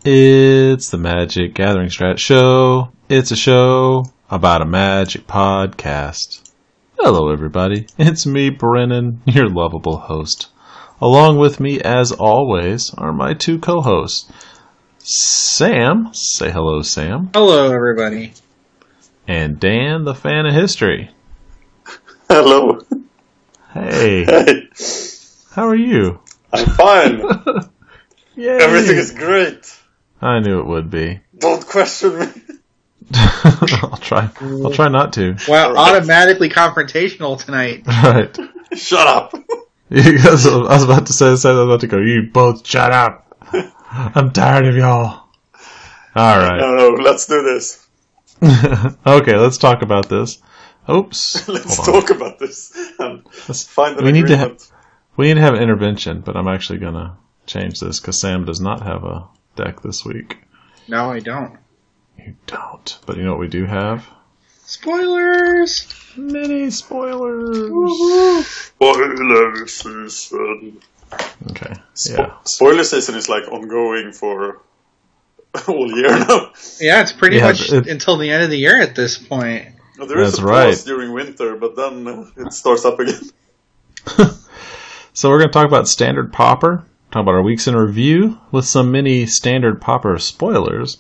It's the MagicGatheringStrat Show. It's a show about a magic podcast. Hello, everybody. It's me, Brennan, your lovable host. Along with me, as always, are my two co-hosts. Sam. Say hello, Sam. Hello, everybody. And Dan, the fan of history. Hello. Hey. Hey. How are you? I'm fine. Yay. Everything is great. I knew it would be. Don't question me. I'll try not to. Wow, automatically confrontational tonight. Right. Shut up. Because I was about to say, I was about to go, you both shut up. I'm tired of y'all. Alright. No, let's do this. Okay, let's talk about this. Oops. Let's talk about this. And find an we need agreement. we need to have an intervention, but I'm actually going to change this because Sam does not have a deck this week. No, I don't. You don't. But you know what we do have? Spoilers! Mini spoilers. Spoiler season. Okay. Yeah. Spoiler season is like ongoing for all year now. Yeah, it's pretty much until the end of the year at this point. No, there is That's a pause during winter, but then it starts up again. So we're going to talk about Standard Pauper. Talk about our weeks in review with some mini Standard Pauper spoilers.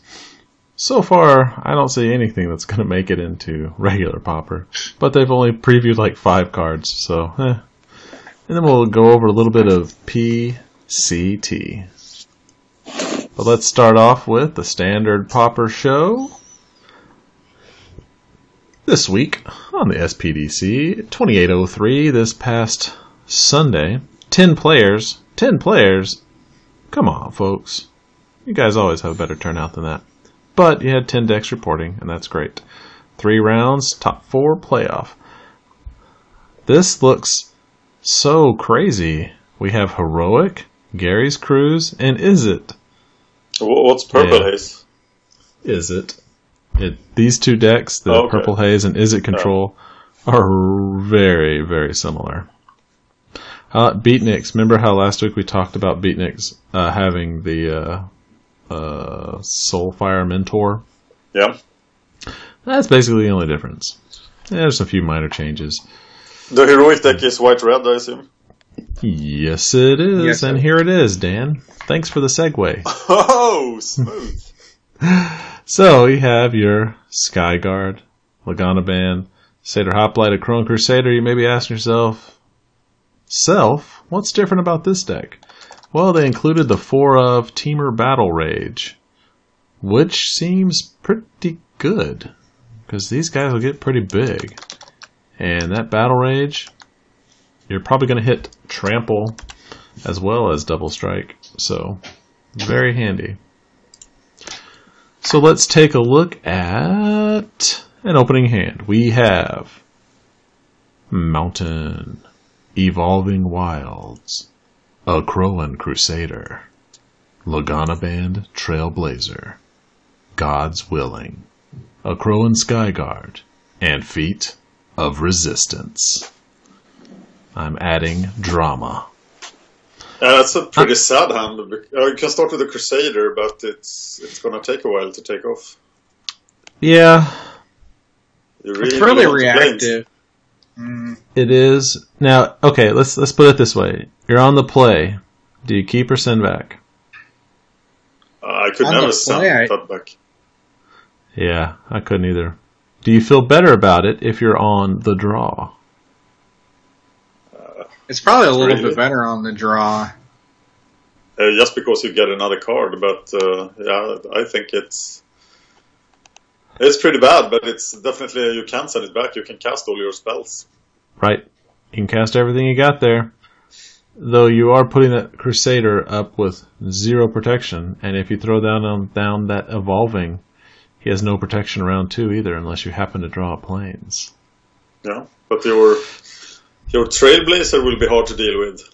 So far, I don't see anything that's going to make it into regular Pauper, but they've only previewed like 5 cards, so And then we'll go over a little bit of PCT. But let's start off with the Standard Pauper show. This week on the SPDC 2803 this past Sunday, 10 players. 10 players? Come on, folks. You guys always have a better turnout than that. But you had 10 decks reporting, and that's great. 3 rounds, top 4 playoff. This looks so crazy. We have Heroic, Gary's Cruise, and Is It? What's Purple Haze? Is It? These 2 decks, the Purple Haze and Is It Control, are very, very similar. Beatniks. Remember how last week we talked about Beatniks having the Soulfire Mentor? Yeah. That's basically the only difference. There's a few minor changes. The Heroic deck is white-red, I assume? Yes, it is. Yes, and here it is, Dan. Thanks for the segue. Oh, smooth. So, you have your Skyguard, Lagana Band, Seder Hoplite, a Crone Crusader. You may be asking yourself, what's different about this deck? Well, they included the 4 of Teamer Battle Rage, which seems pretty good, because these guys will get pretty big. And that Battle Rage, you're probably going to hit Trample as well as Double Strike, so very handy. So let's take a look at an opening hand. We have Mountain, Evolving Wilds, a Crone Crusader, Lagana Band Trailblazer, God's Willing, a Crone Skyguard, and Feat of Resistance. I'm adding drama. That's a pretty sad hand. You can start with the Crusader, but it's going to take a while to take off. Yeah. It's really reactive. It is. Now, okay, let's put it this way. You're on the play. Do you keep or send back? I could never send that back. Yeah, I couldn't either. Do you feel better about it if you're on the draw? It's probably a little bit better on the draw. Just because you get another card, but yeah, I think it's pretty bad, but it's definitely, you can send it back. You can cast all your spells. Right. You can cast everything you got there. Though you are putting that Crusader up with 0 protection, and if you throw down that Evolving, he has no protection around 2 either, unless you happen to draw planes. Yeah, but your Trailblazer will be hard to deal with.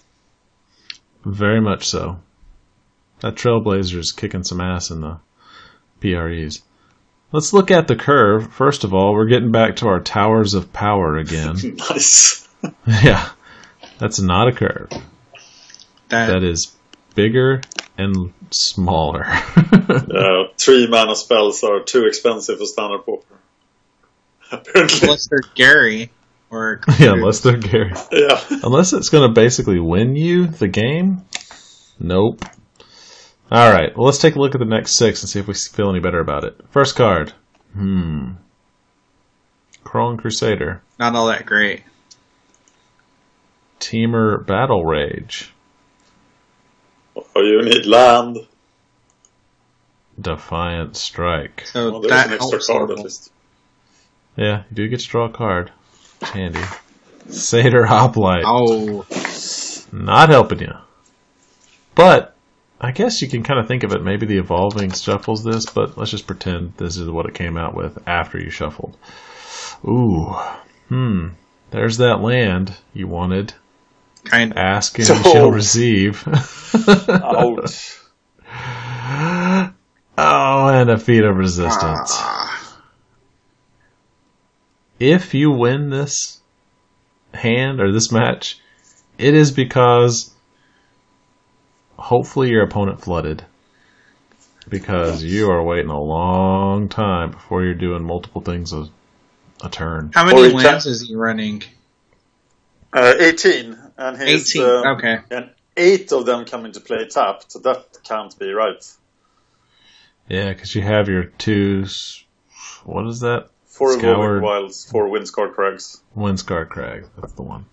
Very much so. That Trailblazer is kicking some ass in the PREs. Let's look at the curve. First of all, we're getting back to our Towers of Power again. Nice. Yeah, that's not a curve. That is bigger and smaller. 3 mana spells are too expensive for Standard Pauper. Apparently. Unless they're Gary. Or yeah, unless they're Gary. Yeah. Unless it's going to basically win you the game. Nope. All right. Well, let's take a look at the next 6 and see if we feel any better about it. First card. Crawling Crusader. Not all that great. Teamer Battle Rage. Oh, you need land. Defiant Strike. So there's that an extra helps card a at little. least. Yeah, you do get to draw a card. Handy. Satyr Hoplite. Oh. Not helping you. But I guess you can kind of think of it. Maybe the Evolving shuffles this, but let's just pretend this is what it came out with after you shuffled. Ooh. There's that land you wanted. Kind of. Ask and you shall receive. Ouch. Oh, and a Feat of Resistance. If you win this hand or this match, it is because hopefully your opponent flooded. Because you are waiting a long time before you're doing multiple things a turn. How many lands is he running? 18. And his, 18, okay. And 8 of them come into play tapped, so that can't be right. Yeah, because you have your 2s. What is that? 4 Evolving Wilds, 4 Windscarred Crags. Windscarred Crag, that's the one.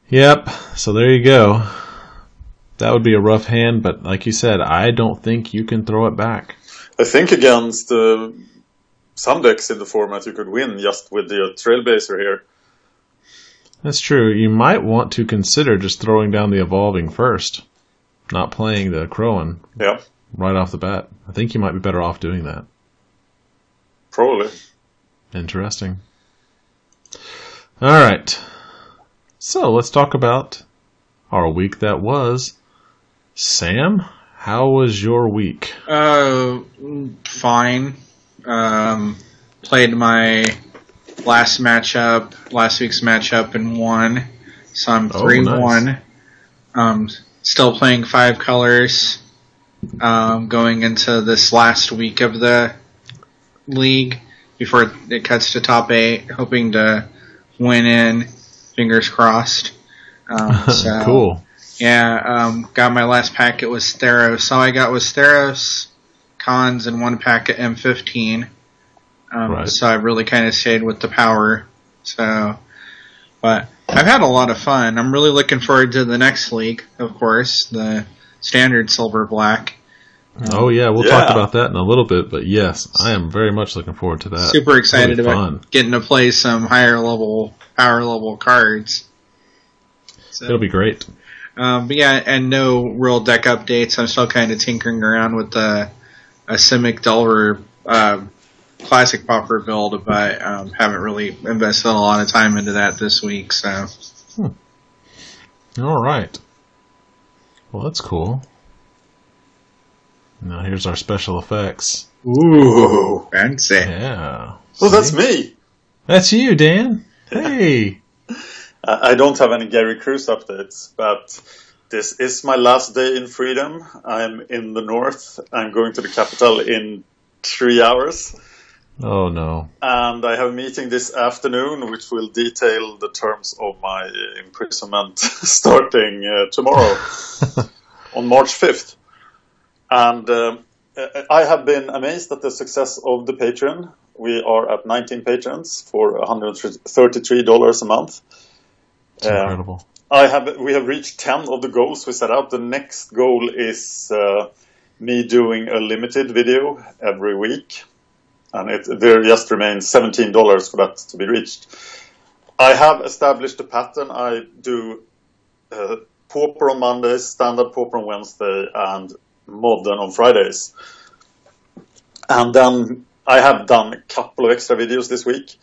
Yep, so there you go. That would be a rough hand, but like you said, I don't think you can throw it back. I think against some decks in the format you could win just with the Trailblazer here. That's true. You might want to consider just throwing down the Evolving first, not playing the Crowan right off the bat. I think you might be better off doing that. Probably. Interesting. All right. So let's talk about our week that was. Sam, how was your week? Fine. Played my last week's matchup and won. So I'm 3-1. Nice. Still playing 5 colors. Going into this last week of the league before it cuts to top 8, hoping to win in. Fingers crossed. So, cool. Yeah, got my last packet with Theros. All I got was Theros, Cons, and 1 packet M15. Right. So I really kind of stayed with the power. So, but I've had a lot of fun. I'm really looking forward to the next league, of course, the Standard SilverBlack. Oh yeah, we'll talk about that in a little bit, but yes, I am very much looking forward to that. Super excited about getting to play some higher level, power level cards. So, it'll be great. But yeah, and no real deck updates. I'm still kind of tinkering around with a Simic Delver Classic Pauper build, but haven't really invested a lot of time into that this week. So, all right. Well, that's cool. Now here's our special effects. Ooh, fancy! Yeah. Oh, that's me. That's you, Dan. Hey. I don't have any Gary Cruz updates, but this is my last day in freedom. I'm in the north. I'm going to the capital in 3 hours. Oh, no. And I have a meeting this afternoon which will detail the terms of my imprisonment starting tomorrow on March 5th. And I have been amazed at the success of the Patreon. We are at 19 patrons for $133 a month. It's incredible. We have reached 10 of the goals we set out. The next goal is me doing a limited video every week. And there just remains $17 for that to be reached. I have established a pattern. I do Pauper on Mondays, Standard Pauper on Wednesday, and Modern on Fridays. And then I have done a couple of extra videos this week.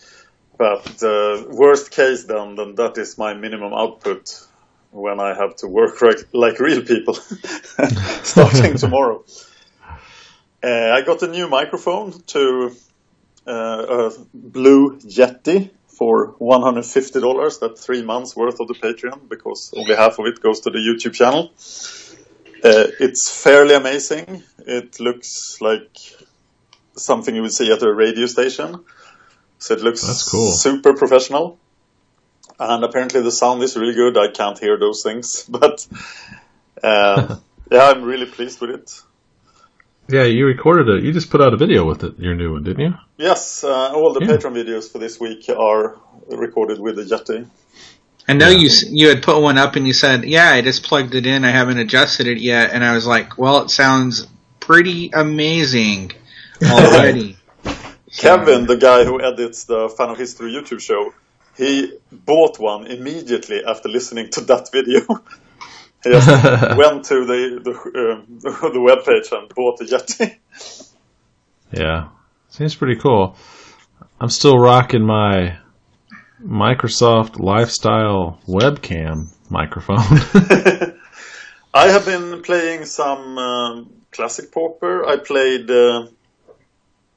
But worst case then that is my minimum output when I have to work like real people starting tomorrow. I got a new microphone to a Blue Yeti for $150. That's 3 months worth of the Patreon because only half of it goes to the YouTube channel. It's fairly amazing. It looks like something you would see at a radio station. So it looks That's cool. Super professional. And apparently the sound is really good. I can't hear those things. But yeah, I'm really pleased with it. Yeah, you recorded it. You just put out a video with it, your new one, didn't you? Yes, all the Pateron videos for this week are recorded with the Yeti. I know you had put one up and you said, yeah, I just plugged it in. I haven't adjusted it yet. And I was like, well, it sounds pretty amazing already. Kevin, the guy who edits the Fan of History YouTube show, he bought one immediately after listening to that video. He just went to the webpage and bought the Yeti. Yeah, seems pretty cool. I'm still rocking my Microsoft Lifestyle webcam microphone. I have been playing some Classic Pauper. I played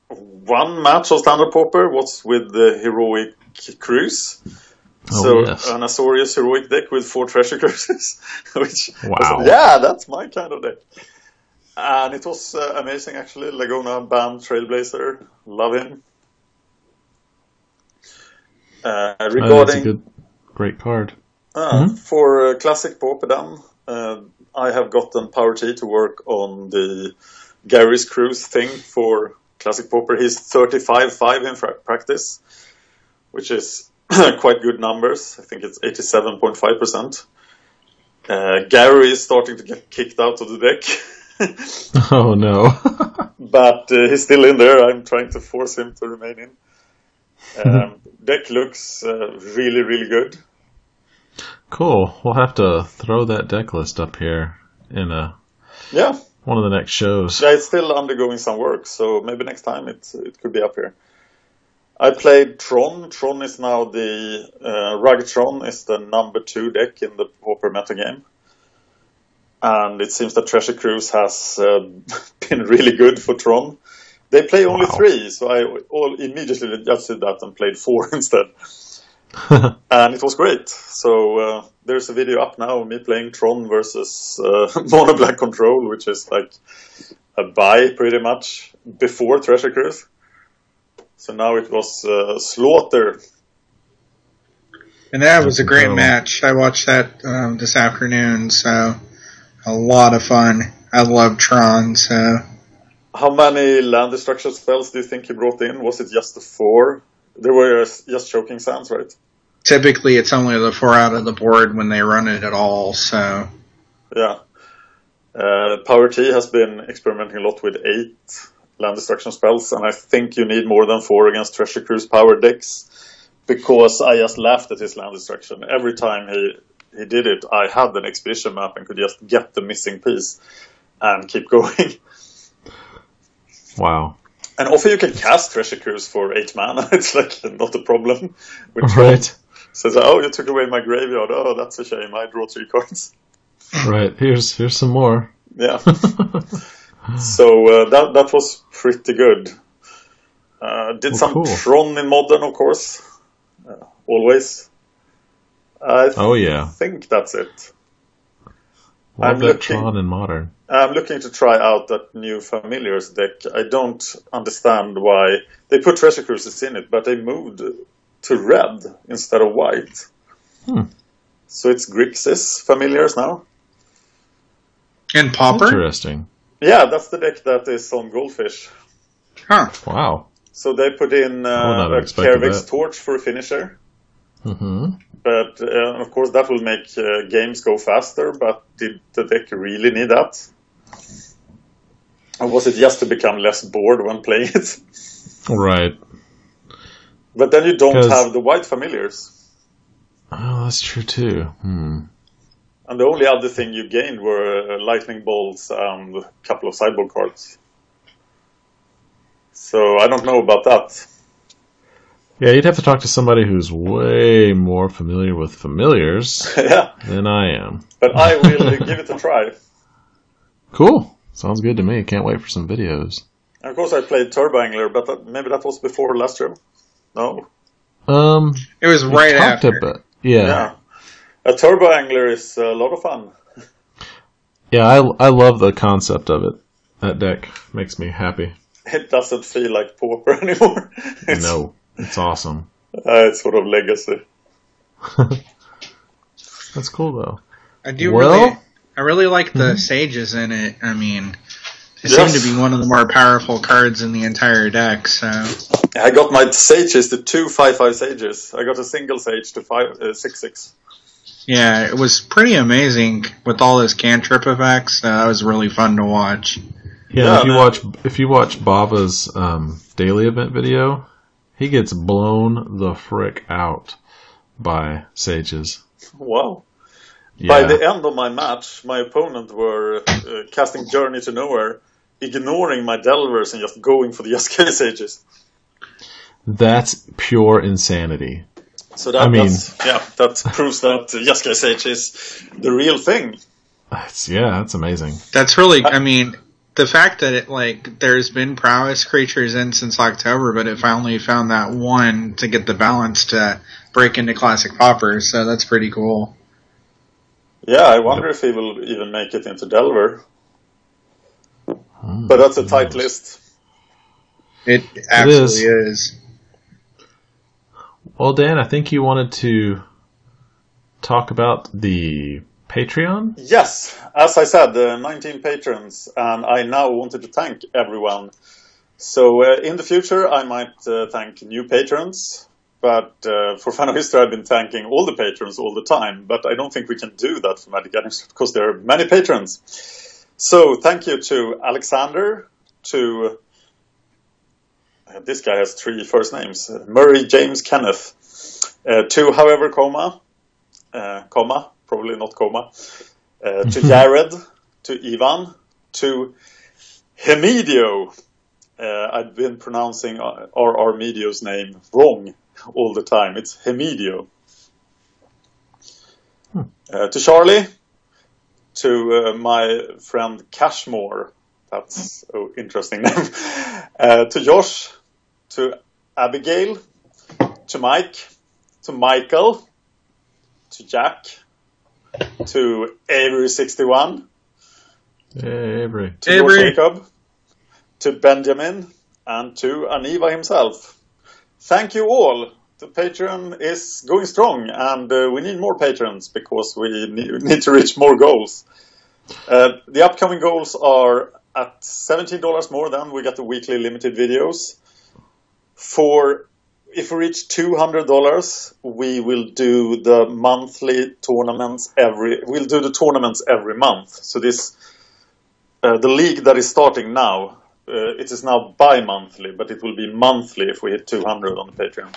one match of Standard Pauper, was with the Heroic Cruise. An Azorius Heroic deck with 4 Treasure Cruises. Which that's my kind of deck. And it was amazing, actually. Laguna Band Trailblazer. Love him. Regarding that's a great card. For Classic Pauper then, I have gotten Power T to work on the Gary's Cruise thing for Classic Pauper. He's 35-5 in practice, which is quite good numbers. I think it's 87.5%. Gary is starting to get kicked out of the deck. Oh no. But he's still in there. I'm trying to force him to remain in. Deck looks really, really good. Cool. We'll have to throw that deck list up here in one of the next shows. Yeah, it's still undergoing some work, so maybe next time it could be up here. I played Tron. Tron is now the Rugtron is the number 2 deck in the Pauper metagame. And it seems that Treasure Cruise has been really good for Tron. They play only 3, so I immediately adjusted that and played 4 instead. And it was great. So there's a video up now of me playing Tron versus Mono Black Control, which is like a buy pretty much before Treasure Cruise. So now it was Slaughter. And that was a great match. I watched that this afternoon, so a lot of fun. I love Tron, so... How many land destruction spells do you think you brought in? Was it just the 4? There were just Choking Sands, right? Typically, it's only the 4 out of the board when they run it at all, so... Yeah. Power T has been experimenting a lot with 8 land destruction spells, and I think you need more than 4 against Treasure Cruise power decks, because I just laughed at his land destruction. Every time he did it, I had an expedition map and could just get the missing piece and keep going. Wow. And often you can cast Treasure Cruise for 8 mana. It's like not a problem. Right. Says, oh, you took away my graveyard. Oh, that's a shame. I draw 3 cards. Right. Here's some more. Yeah. So that was pretty good. Did some Tron in Modern, of course. Always. I think that's it. Love that Tron in Modern. I'm looking to try out that new Familiars deck. I don't understand why they put Treasure Cruises in it, but they moved to red instead of white. So it's Grixis Familiars now. And Pauper? Interesting. Yeah, that's the deck that is on Goldfish. Huh. Wow. So they put in a Kervix Torch for a finisher. Mm-hmm. But of course that will make games go faster, but did the deck really need that? Or was it just to become less bored when playing it? Right. But then you don't have the white familiars. Oh, that's true too. And the only other thing you gained were lightning bolts and a couple of sideboard cards. So I don't know about that. Yeah, you'd have to talk to somebody who's way more familiar with familiars than I am. But I will give it a try. Cool. Sounds good to me. Can't wait for some videos. And of course I played Turbo Angler, but maybe that was before last year. No? It was right after. Yeah. A Turbo Angler is a lot of fun. Yeah, I love the concept of it. That deck makes me happy. It doesn't feel like Pauper anymore. No, it's awesome. It's sort of legacy. That's cool, though. I really like the sages in it. I mean, they seem to be one of the more powerful cards in the entire deck. So I got my sages, the 2 5/5 sages. I got a single sage to 6/6. yeah, it was pretty amazing with all those cantrip effects. That was really fun to watch. Yeah, if you watch Bava's daily event video, he gets blown the frick out by sages. Wow. Yeah. By the end of my match, my opponent were casting Journey to Nowhere, ignoring my Delvers and just going for the SK sages. That's pure insanity. So that proves that Yaska Sage is the real thing. That's amazing. That's really, I mean, the fact that there's been prowess creatures in since October, but it finally found that one to get the balance to break into Classic Pauper, so that's pretty cool. Yeah, I wonder if he will even make it into Delver. But that's a tight list. It absolutely is. Well, Dan, I think you wanted to talk about the Patreon? Yes, as I said, 19 patrons, and I now wanted to thank everyone. So in the future, I might thank new patrons, but for Fan of History, I've been thanking all the patrons all the time, but I don't think we can do that for MagicGatheringStrat because there are many patrons. So thank you to Alexander, to... this guy has 3 first names. Murray James Kenneth. To However Coma. Probably not Coma. To Jared. To Ivan. To Hemidio. I've been pronouncing our Medio's name wrong all the time. It's Hemidio. To Charlie. To my friend Cashmore. That's an interesting name. To Josh, to Abigail, to Mike, to Michael, to Jack, to Avery61, Avery. to George Jacob, to Benjamin, and to Aniva himself. Thank you all. The Patreon is going strong, and we need more patrons because we need to reach more goals. The upcoming goals are at $17 more than we get the weekly limited videos. If we reach $200, we will do the monthly tournaments we'll do the tournaments every month. So this, the league that is starting now, it is now bi-monthly, but it will be monthly if we hit 200 on the Patreon.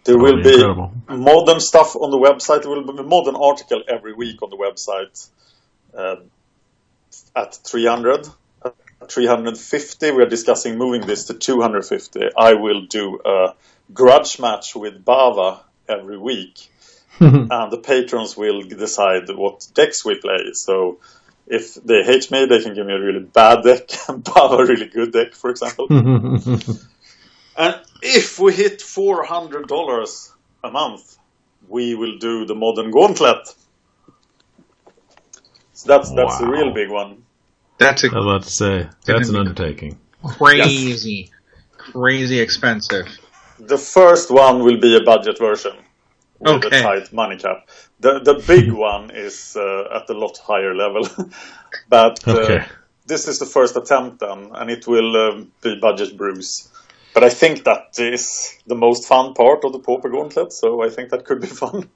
There will be modern stuff on the website. There will be a modern article every week on the website. At 300, at 350, we are discussing moving this to 250. I will do a grudge match with Bava every week, and the patrons will decide what decks we play. So if they hate me, they can give me a really bad deck and Bava a really good deck, for example. And if we hit $400 a month, we will do the Modern Gauntlet. So that's the real big one. I was about to say, that's an undertaking. Crazy expensive. The first one will be a budget version with a tight money cap. The big one is at a lot higher level. But this is the first attempt then, and it will be budget brews. But I think that is the most fun part of the Pauper Gauntlet, so I think that could be fun.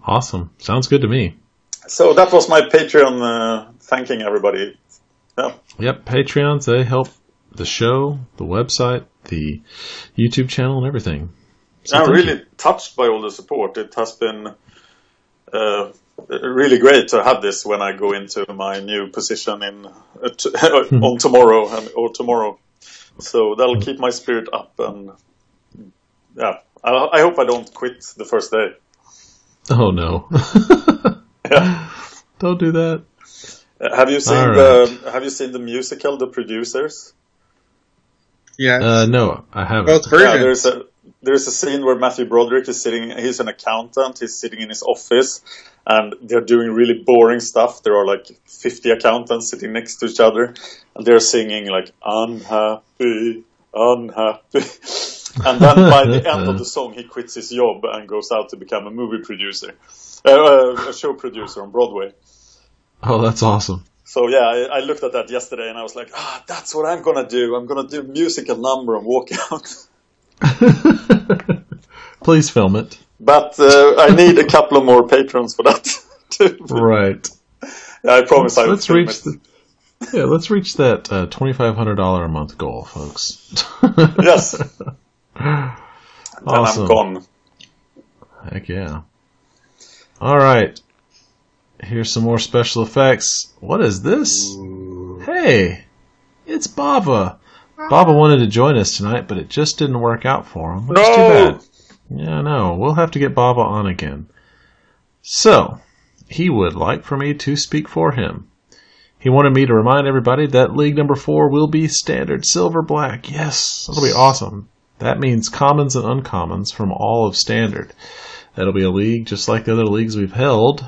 Awesome. Sounds good to me. So that was my Patreon thanking everybody. Yeah. Yep, Patreons, they help the show, the website, the YouTube channel, and everything. So I'm really touched by all the support. It has been really great to have this when I go into my new position on tomorrow or tomorrow. So that'll keep my spirit up, and yeah, I hope I don't quit the first day. Oh no! Yeah. Don't do that. Have you seen the musical, The Producers? Yeah. No, I haven't. Both versions. there's a scene where Matthew Broderick is sitting. He's an accountant. He's sitting in his office, and they're doing really boring stuff. There are like 50 accountants sitting next to each other, and they're singing like "Unhappy, Unhappy." And then by the end of the song, he quits his job and goes out to become a movie producer, a show producer on Broadway. Oh, that's awesome. So yeah, I looked at that yesterday and I was like, that's what I'm going to do. I'm going to do a musical number and walk out. Please film it. But I need a couple of more patrons for that. Right. Yeah, I promise I will film it. Let's reach that $2,500 a month goal, folks. Yes. Awesome. And I'm gone. Heck yeah. All right. Here's some more special effects. What is this? Ooh. Hey, it's Bava. Bava wanted to join us tonight, but it just didn't work out for him, which is too bad. Yeah, no, we'll have to get Bava on again. So, he would like for me to speak for him. He wanted me to remind everybody that League number 4 will be Standard SilverBlack. Yes, that'll be awesome. That means commons and uncommons from all of Standard. That'll be a league just like the other leagues we've held.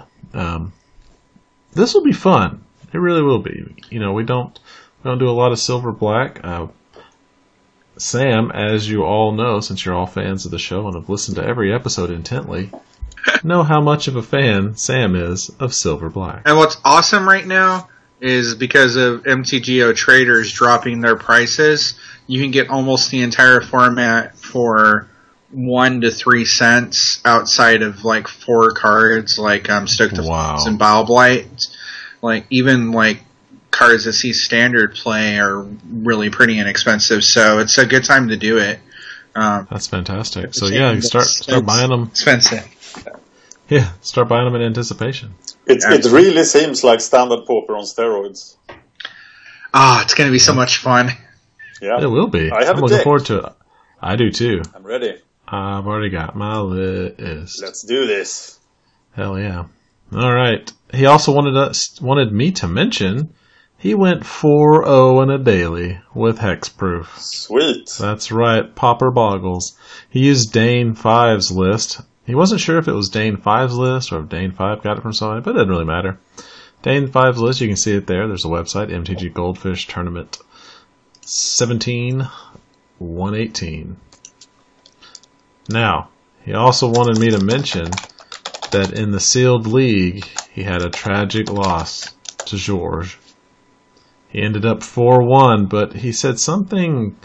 This will be fun. It really will be. You know, we don't do a lot of SilverBlack. Sam, as you all know, since you're all fans of the show and have listened to every episode intently, know how much of a fan Sam is of SilverBlack. And what's awesome right now is because of MTGO traders dropping their prices, you can get almost the entire format for 1 to 3 cents outside of like 4 cards like Stoked to Flames and Bile-Blight. Like even like cards that see Standard play are really pretty inexpensive, so it's a good time to do it. That's fantastic. So yeah, you start buying them. Expensive. Yeah, start buying them in anticipation. It really seems like Standard Pauper on steroids. It's going to be so much fun. Yeah, it will be. I'm looking forward to it. I do too. I'm ready. I've already got my list. Let's do this. Hell yeah. All right. He also wanted me to mention he went 4-0 in a daily with Hexproof. Sweet. That's right. Pauper Boggles. He used Dane 5's list. He wasn't sure if it was Dane 5's list or if Dane 5 got it from somebody, but it didn't really matter. Dane 5's list, you can see it there. There's a website, MTG Goldfish Tournament 17-118. Now, he also wanted me to mention that in the sealed league, he had a tragic loss to George. He ended up 4-1, but he said something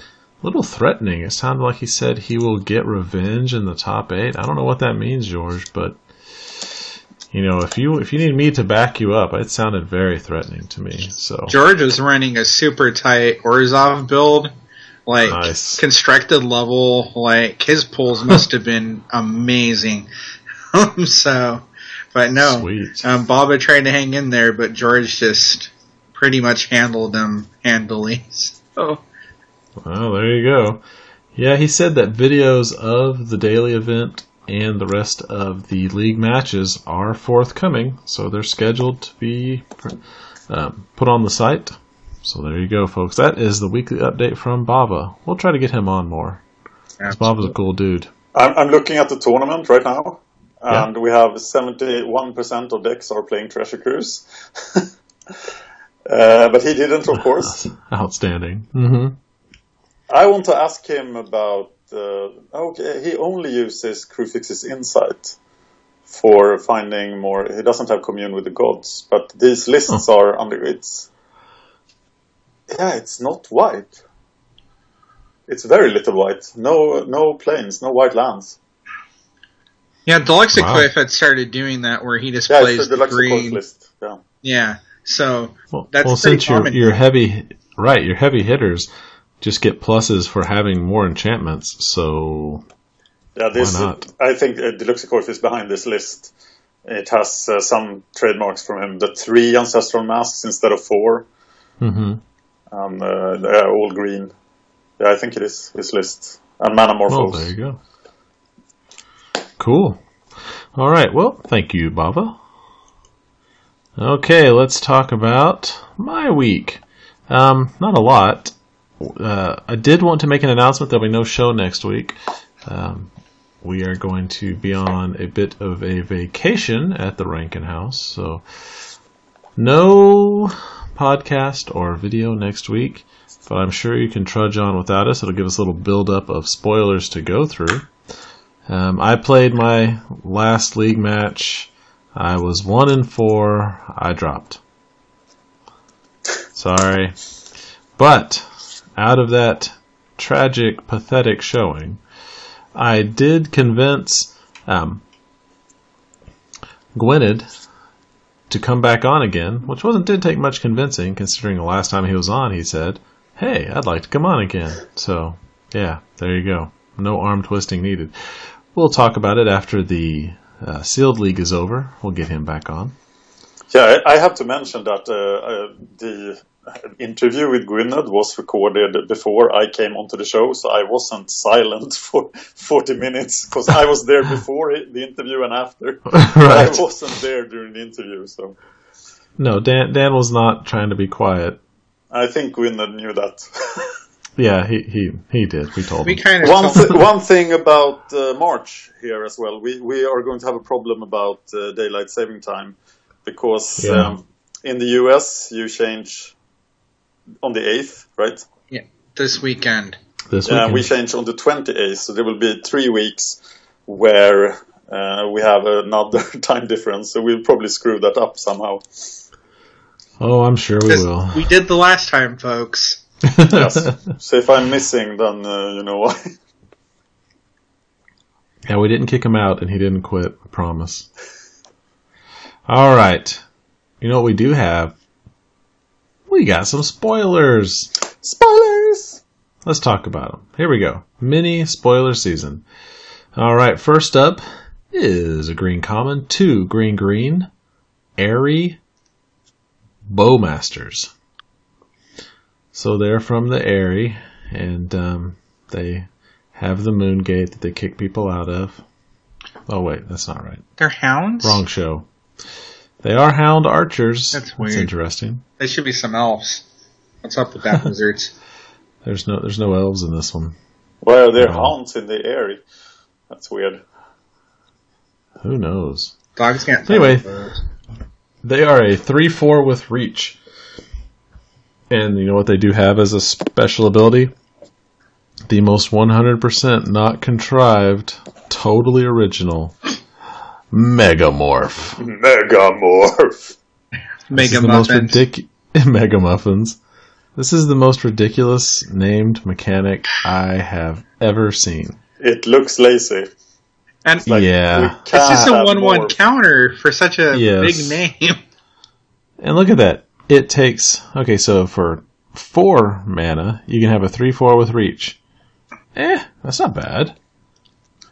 a little threatening. It sounded like he said he will get revenge in the top 8. I don't know what that means, George, but you know, if you need me to back you up, it sounded very threatening to me. So George was running a super tight Orzhov build. Like, nice. Constructed level, like, his pulls must have been amazing. But no. Sweet. Baba tried to hang in there, but George just pretty much handled him handily. So. Well, there you go. Yeah, he said that videos of the daily event and the rest of the league matches are forthcoming, so they're scheduled to be put on the site. So there you go, folks. That is the weekly update from Bava. We'll try to get him on more. Bava's a cool dude. I'm looking at the tournament right now, and we have 71% of decks are playing Treasure Cruise. But he didn't, of course. Outstanding. Mm-hmm. I want to ask him about... he only uses Crewfix's Insight for finding more... He doesn't have Commune with the Gods, but these lists are under its... Yeah, it's not white. It's very little white. No plains, no white lands. Yeah, Deluxe had started doing that where he displays the green list. Yeah. So that's since your heavy hitters just get pluses for having more enchantments. So yeah, why not? I think Deluxe is behind this list. It has some trademarks from him. The 3 ancestral masks instead of 4. Mm-hmm. They're all green. Yeah, I think it is his list. And Manamorphose. Well, there you go. Cool. All right. Well, thank you, Bava. Okay, let's talk about my week. Not a lot. I did want to make an announcement. There'll be no show next week. We are going to be on a bit of a vacation at the Rankin House, so no podcast or video next week, but I'm sure you can trudge on without us. It'll give us a little build-up of spoilers to go through. I played my last league match. I was 1-4. I dropped. Sorry. But out of that tragic, pathetic showing, I did convince Gwynedd to come back on again, which didn't take much convincing, considering the last time he was on, he said, "Hey, I'd like to come on again." So, yeah, there you go. No arm twisting needed. We'll talk about it after the Sealed League is over. We'll get him back on. Yeah, I have to mention that the interview with Gwynedd was recorded before I came onto the show, so I wasn't silent for 40 minutes, because I was there before the interview and after. Right. I wasn't there during the interview, so... No, Dan was not trying to be quiet. I think Gwynedd knew that. Yeah, he did. We told him. Kind of One thing about March here as well. We are going to have a problem about daylight saving time, because in the US you change on the 8th, right? Yeah, this weekend. We change on the 28th, so there will be 3 weeks where we have another time difference, so we'll probably screw that up somehow. Oh, I'm sure we will. We did the last time, folks. Yes. So if I'm missing, then you know why. Yeah, we didn't kick him out, and he didn't quit. I promise. All right. You know what we do have? We got some spoilers. Spoilers! Let's talk about them. Here we go. Mini spoiler season. All right, first up is a green common, 2 green, airy Bowmasters. So they're from the Airy, and they have the moon gate that they kick people out of. Oh, wait, that's not right. They're hounds? Wrong show. They are hound archers. That's weird. That's interesting. They should be some elves. What's up with that, wizards? There's no elves in this one. Why are there hounds in the Airy? That's weird. Who knows? Dogs can't. Anyway, they are a 3/4 with reach. And you know what they do have as a special ability? The most 100% not contrived, totally original, Megamorph. Megamorph! Mega Muffins. Mega Muffins. This is the most ridiculous named mechanic I have ever seen. It looks lazy. And yeah. It's just a 1/1 counter for such a big name. And look at that. It takes, so for 4 mana, you can have a 3/4 with reach. That's not bad.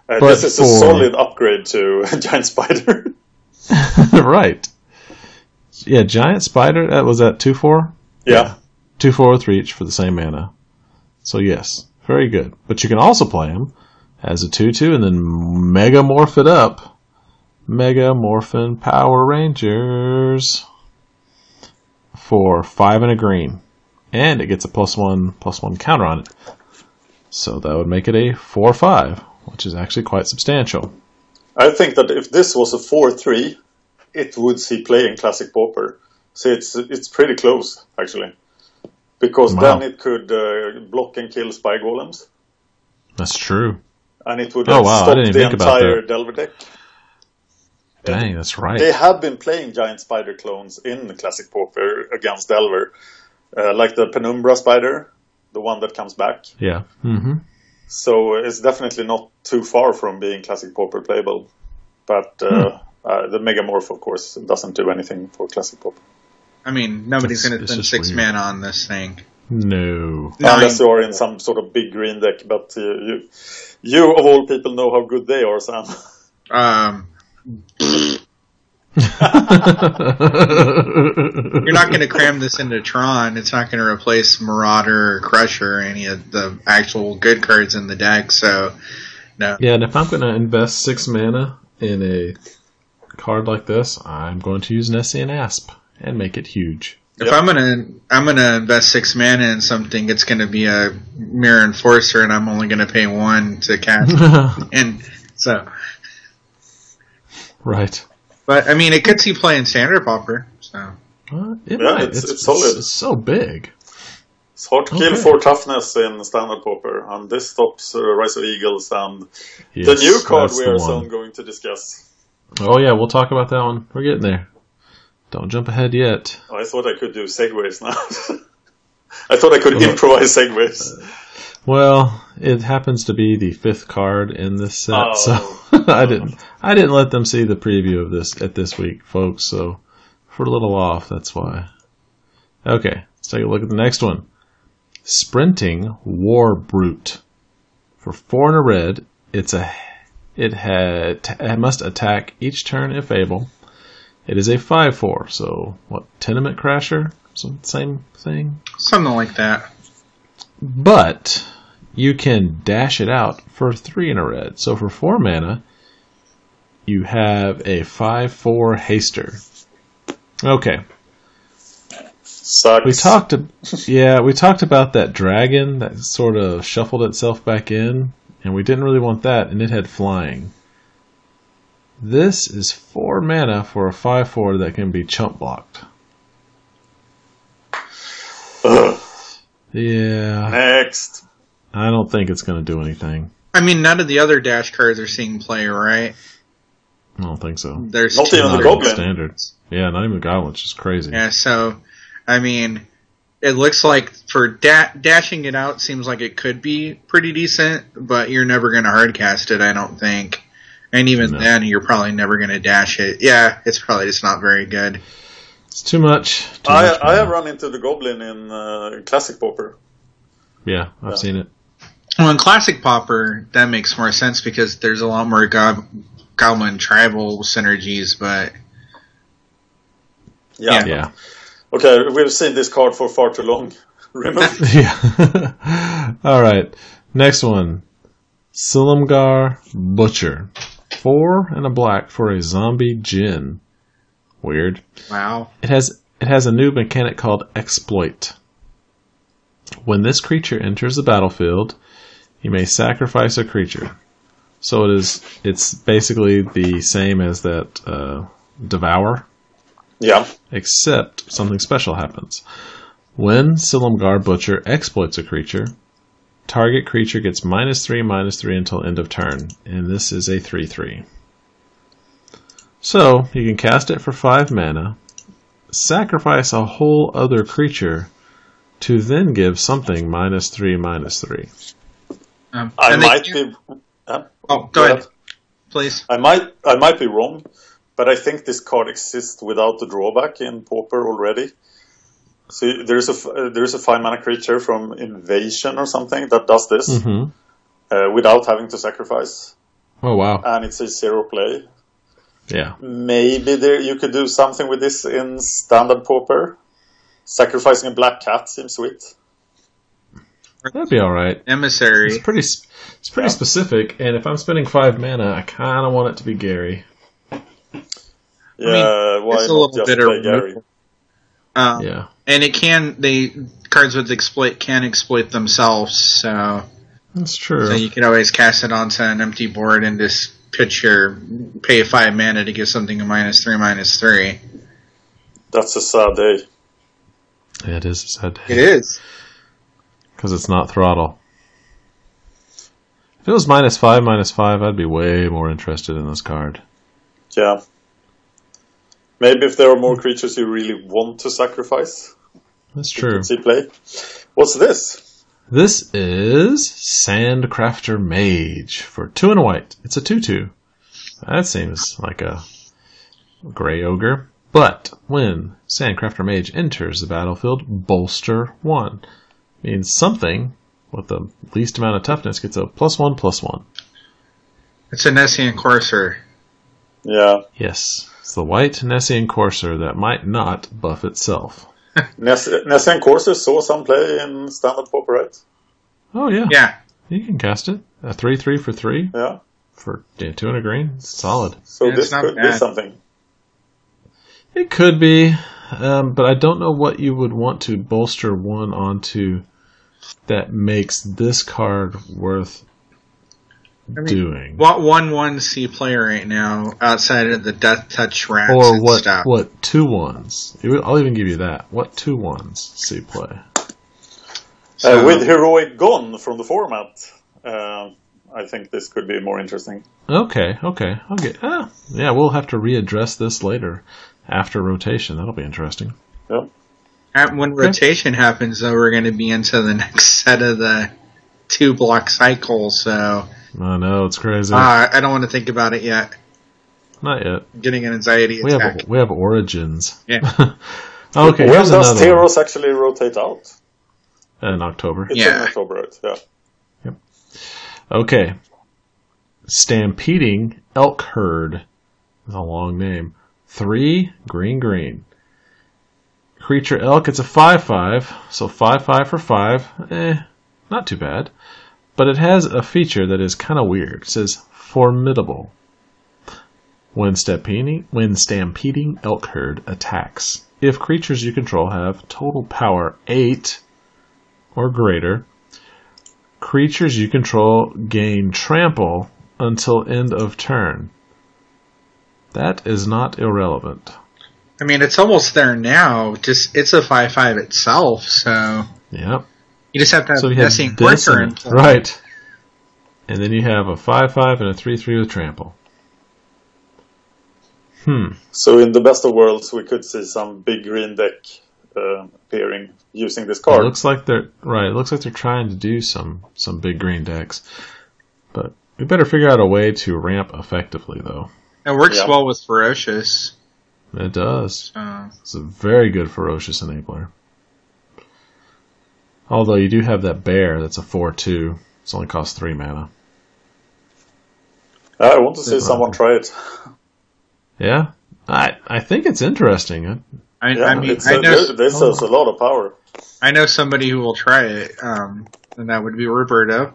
This is a solid upgrade to Giant Spider. Right. Yeah, Giant Spider, was that 2/4? Yeah. 2/4 with reach for the same mana. So yes, very good. But you can also play him as a 2/2 and then Megamorph it up. Mega Morphin Power Rangers. For 5 and a green. And it gets a +1/+1 counter on it. So that would make it a 4/5, which is actually quite substantial. I think that if this was a 4/3, it would see play in Classic Pauper. So it's pretty close, actually. Because then it could block and kill Spy Golems. That's true. And it would I stop didn't the think about entire that. Delver deck. Dang, that's right. They have been playing Giant Spider clones in the Classic Pauper against Delver. Like the Penumbra Spider, the one that comes back. Yeah. Mm-hmm. So it's definitely not too far from being Classic Pauper playable. But the Megamorph, of course, doesn't do anything for Classic Pauper. I mean, nobody's going to spend 6 weird. mana on this thing. No. Unless you are in some sort of big green deck. But you of all people, know how good they are, Sam. You're not going to cram this into Tron. It's not going to replace Marauder or Crusher or any of the actual good cards in the deck. So, no. Yeah, and if I'm going to invest 6 mana in a card like this, I'm going to use Nessie and Asp and make it huge. If I'm gonna invest 6 mana in something, it's gonna be a Mirror Enforcer, and I'm only gonna pay 1 to cast. And so, right. But I mean, it could see play in Standard Pauper. So it's solid. It's so big. It's hard to kill 4 toughness in Standard Pauper, and this stops Rise of Eagles and the new card we are soon going to discuss. Oh yeah, we'll talk about that one. We're getting there. Don't jump ahead yet. I thought I could do segues now. I thought I could improvise segues. Well, it happens to be the 5th card in this set, so I didn't let them see the preview of this week, folks. So if we're a little off, that's why. Okay, let's take a look at the next one. Sprinting War Brute. For 4 and a red, it must attack each turn if able. It is a 5/4, so what? Tenement Crasher? Same thing? Something like that. But you can dash it out for 3 and a red. So for 4 mana, you have a 5/4 haster. Okay. Sucks. We talked about that dragon that sort of shuffled itself back in, and we didn't really want that, and it had flying. This is 4 mana for a 5/4 that can be chump blocked. Ugh. Yeah. Next. I don't think it's going to do anything. I mean, none of the other dash cards are seeing play, right? I don't think so. There's not even the Goblin. Standards. Yeah, not even the Goblin, which is crazy. Yeah, so, I mean, it looks like for dashing it out seems like it could be pretty decent, but you're never going to hardcast it, I don't think. And even then, you're probably never going to dash it. Yeah, it's probably just not very good. It's too much. I have run into the Goblin in Classic Pauper. Yeah, I've seen it. Well, in Classic Pauper, that makes more sense because there's a lot more Goblin tribal synergies, but... Yeah. Okay, we've seen this card for far too long. Remember? Yeah. All right. Next one. Silumgar Butcher. 4 and a black for a zombie djinn. Weird. Wow. It has a new mechanic called Exploit. When this creature enters the battlefield, you may sacrifice a creature. So it's basically the same as that Devour. Yeah. Except something special happens. When Silumgar Butcher exploits a creature, target creature gets -3/-3 until end of turn, and this is a 3/3. So, you can cast it for 5 mana, sacrifice a whole other creature, to then give something -3/-3. I might be... go ahead, please. I might be wrong, but I think this card exists without the drawback in Pauper already. So there is a 5 mana creature from Invasion or something that does this without having to sacrifice. Oh wow! And it's a 0 play. Yeah. Maybe you could do something with this in Standard Pauper. Sacrificing a black cat seems sweet. That'd be all right. Emissary. It's pretty specific, and if I'm spending 5 mana, I kind of want it to be Gary. Yeah, why not just play Gary? Yeah. And cards with exploit can exploit themselves, so that's true. So you can always cast it onto an empty board and just pay 5 mana to give something a -3/-3. That's a sad day. Yeah, it is a sad day. It is. Because it's not Throttle. If it was -5/-5, I'd be way more interested in this card. Yeah. Maybe if there are more creatures you really want to sacrifice. That's true. You can see play. What's this? This is Sandcrafter Mage for 2 and a white. It's a 2/2. That seems like a gray ogre. But when Sandcrafter Mage enters the battlefield, bolster 1. Means something with the least amount of toughness gets a +1/+1. It's a Nessian Courser. Yeah. Yes. It's the white Nessian Courser that might not buff itself. Nessian Courser saw some play in Standard Pauper, right? Oh, yeah. Yeah. You can cast it. A 3/3 for 3. Yeah. For 2 and a green. Solid. So Yeah, this could be something. It could be. but I don't know what you would want to bolster one onto that makes this card worth doing. What 1/1 player right now outside of the Death Touch rats or and what? stuff? What 2/1s? I'll even give you that. What 2/1s see play? With Heroic gone from the format, I think this could be more interesting. Okay. Yeah, we'll have to readdress this later after rotation. That'll be interesting. Yeah. When rotation happens, though, we're going to be into the next set of the 2-block cycle, so... I know, it's crazy. I don't want to think about it yet. Not yet. I'm getting an anxiety attack. We have Origins. Yeah. Okay, When here's does another one. Teros actually rotate out? In October. It's in October, right? Yeah. Yep. Okay. Stampeding Elk Herd. That's a long name. 3 green. Creature elk, it's a 5/5, so 5/5 for 5. Not too bad. But it has a feature that is kind of weird. It says formidable. When stampeding elk herd attacks, if creatures you control have total power 8 or greater, creatures you control gain trample until end of turn. That is not irrelevant. I mean, it's almost there now. Just it's a 5/5 itself, so Yep. you just have to have So you missing have this pointer and- in play. right. And then you have a 5/5 and a 3/3 with trample. So in the best of worlds, we could see some big green deck appearing using this card. It looks like they're trying to do some big green decks, but we better figure out a way to ramp effectively, though. It works well with Ferocious. It does. It's a very good Ferocious enabler. Although you do have that bear that's a 4/2. It's only costs 3 mana. I want to see someone try it. Yeah, I think it's interesting. I mean, This has a lot of power. I know somebody who will try it, and that would be Roberto.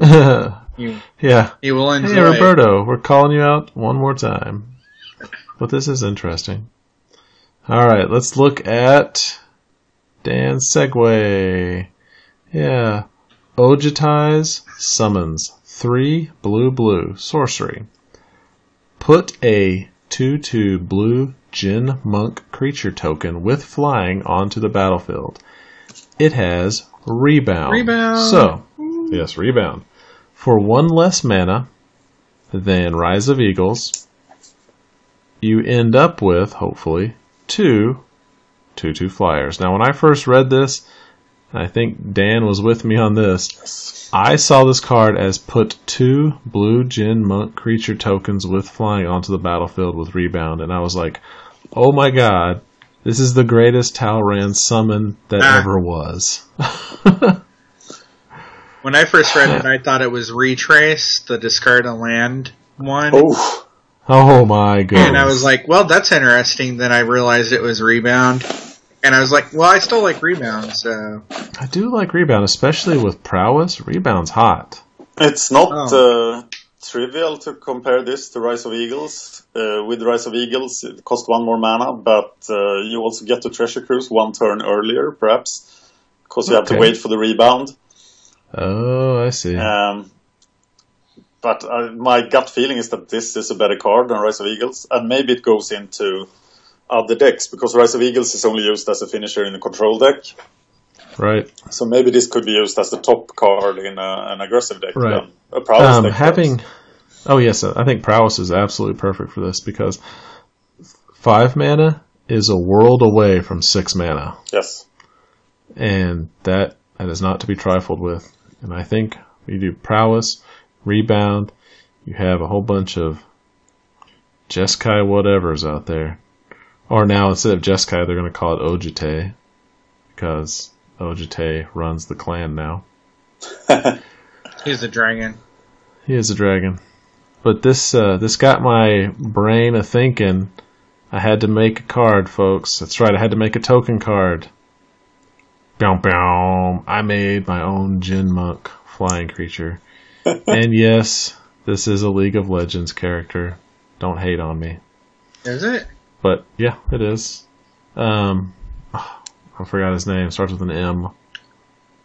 Yeah. He will enjoy Hey, Roberto, we're calling you out one more time. But this is interesting. All right, let's look at Dan's segue. Yeah. Ojitize summons 3 blue sorcery. Put a 2/2 blue Jin Monk creature token with flying onto the battlefield. It has rebound. So, yes, rebound. For 1 less mana than Rise of Eagles, you end up with, hopefully, 2 2/2 flyers. Now, when I first read this, I think Dan was with me on this, I saw this card as put 2 blue Jin Monk creature tokens with flying onto the battlefield with rebound, and I was like, oh my god, this is the greatest Talran summon that ever was. When I first read it, I thought it was Retrace, the discard a land one. Oh my goodness. And I was like, well, that's interesting. Then I realized it was Rebound. And I was like, well, I still like Rebound, so... I do like Rebound, especially with Prowess. Rebound's hot. It's not trivial to compare this to Rise of Eagles. With Rise of Eagles, it costs 1 more mana, but you also get to Treasure Cruise 1 turn earlier, perhaps, because you have to wait for the rebound. Oh, I see. But my gut feeling is that this is a better card than Rise of Eagles, and maybe it goes into other decks, because Rise of Eagles is only used as a finisher in a control deck. Right. So maybe this could be used as the top card in an aggressive deck. Right. A Prowess deck. Oh, yes, I think Prowess is absolutely perfect for this, because 5 mana is a world away from 6 mana. Yes. And that is not to be trifled with. And I think you do Prowess, Rebound, you have a whole bunch of Jeskai whatevers out there. Or now, instead of Jeskai, they're going to call it Ojite, because Ojite runs the clan now. He's a dragon. He is a dragon. But this got my brain a-thinking. I had to make a card, folks. That's right, I had to make a token card. Bow, bow. I made my own Jin Monk flying creature. And yes, this is a League of Legends character. Don't hate on me. Is it? But yeah, it is. I forgot his name. Starts with an M.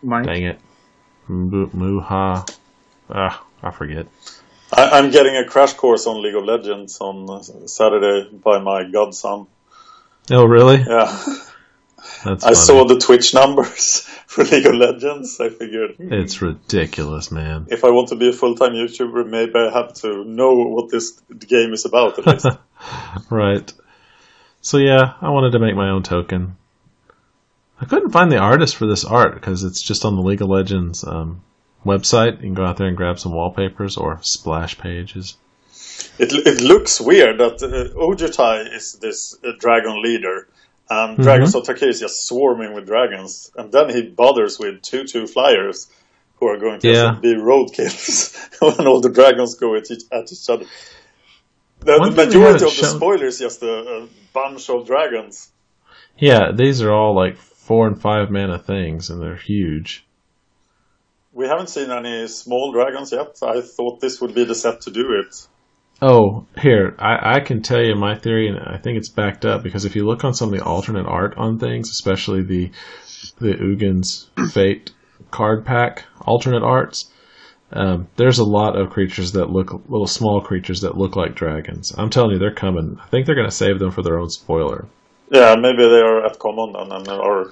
Mike? Dang it. Muha. I forget. I'm getting a crash course on League of Legends on Saturday by my godson. Oh, really? Yeah. That's I funny. saw the Twitch numbers for League of Legends. I figured It's ridiculous, man. if I want to be a full-time YouTuber, maybe I have to know what this game is about at least. Right. So yeah, I wanted to make my own token. I couldn't find the artist for this art because it's just on the League of Legends website. You can go out there and grab some wallpapers or splash pages. It looks weird that Ojutai is this dragon leader, and Dragons of Tarkir is just swarming with dragons, and then he bothers with 2/2 flyers who are going to just be roadkills when all the dragons go at each other. The majority of the spoilers is just a bunch of dragons. Yeah, these are all like 4 and 5 mana things, and they're huge. We haven't seen any small dragons yet. I thought this would be the set to do it. Oh, here, I can tell you my theory, and I think it's backed up, because if you look on some of the alternate art on things, especially the Ugin's Fate card pack alternate arts, there's a lot of creatures that look, little small creatures that look like dragons. I'm telling you, they're coming. I think they're going to save them for their own spoiler. Yeah, maybe they are at common and are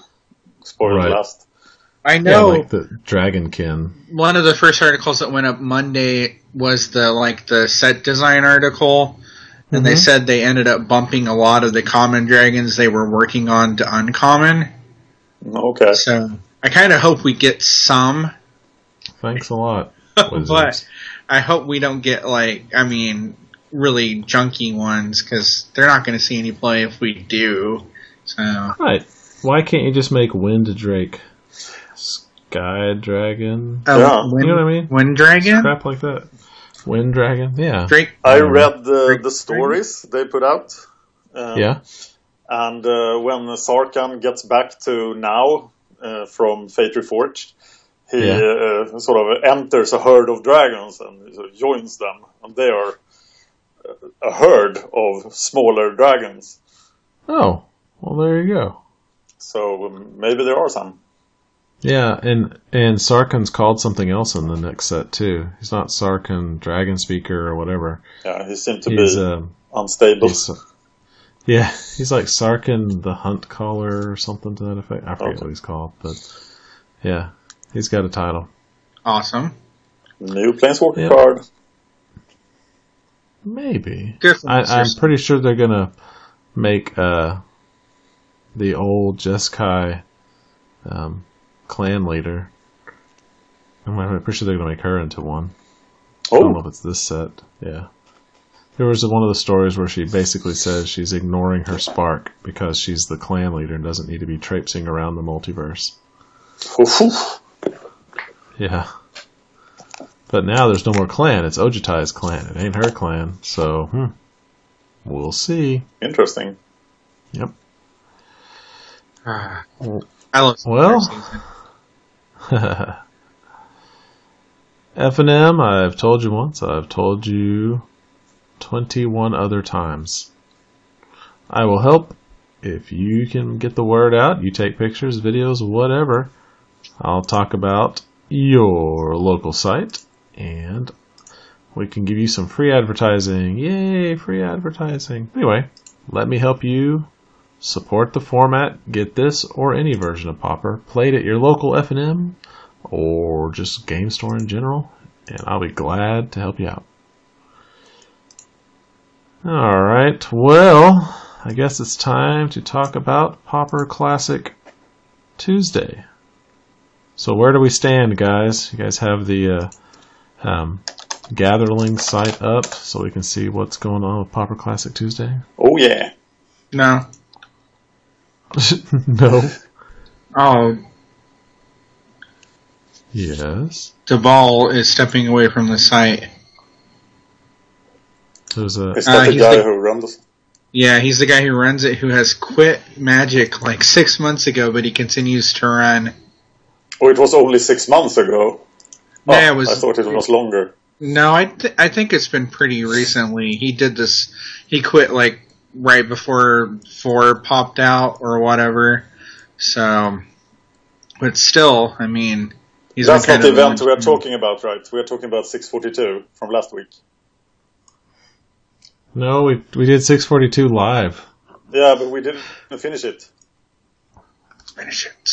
spoiled last. I know. Yeah, like the Dragonkin. One of the first articles that went up Monday was the set design article, and they said they ended up bumping a lot of the common dragons they were working on to uncommon. Okay. So I kind of hope we get some. Thanks a lot. But I hope we don't get really junky ones, because they're not going to see any play if we do. So right. Why can't you just make Wind Drake? Sky Dragon? Yeah. You know what I mean? Wind Dragon? Crap like that. Wind Dragon? Yeah. Drake. I read the stories they put out. Yeah. And when Sarkhan gets back to now from Fate Reforged, he sort of enters a herd of dragons and sort of joins them. And they are a herd of smaller dragons. Oh, well, there you go. So maybe there are some. Yeah, and Sarkhan's called something else in the next set, too. He's not Sarkhan Dragon Speaker or whatever. Yeah, he seemed to be unstable. He's like Sarkhan the Hunt Caller or something to that effect. I forget what he's called, but yeah, he's got a title. Awesome. New Planeswalker card. Maybe. I'm pretty sure they're going to make the old Jeskai clan leader. I'm pretty sure they're going to make her into one. I don't know if it's this set. Yeah. There was one of the stories where she basically says she's ignoring her spark because she's the clan leader and doesn't need to be traipsing around the multiverse. Yeah. But now there's no more clan. It's Ojutai's clan. It ain't her clan. So, we'll see. Interesting. Yep. I love season. F&M, I've told you once. I've told you 21 other times. I will help if you can get the word out. You take pictures, videos, whatever. I'll talk about your local site, and we can give you some free advertising. Yay, free advertising. Anyway, let me help you support the format, get this or any version of Pauper played at your local F&M or just game store in general, and I'll be glad to help you out. Alright, well, I guess it's time to talk about Pauper Classic Tuesday. So where do we stand, guys? You guys have the Gatherling site up so we can see what's going on with Pauper Classic Tuesday? Oh, yeah. No. No. Oh. Yes. Duvall is stepping away from the site. Is that the guy who runs? Yeah, he's the guy who runs it, who has quit Magic like 6 months ago, but he continues to run. Oh, it was only 6 months ago. Yeah, I thought it was longer. No, I think it's been pretty recently. He did this. He quit like right before 4 popped out or whatever. So, but still, I mean, he's that's not the event we are launching. talking about, right? We are talking about 642 from last week. No, we did 642 live. Yeah, but we didn't finish it. Finish it.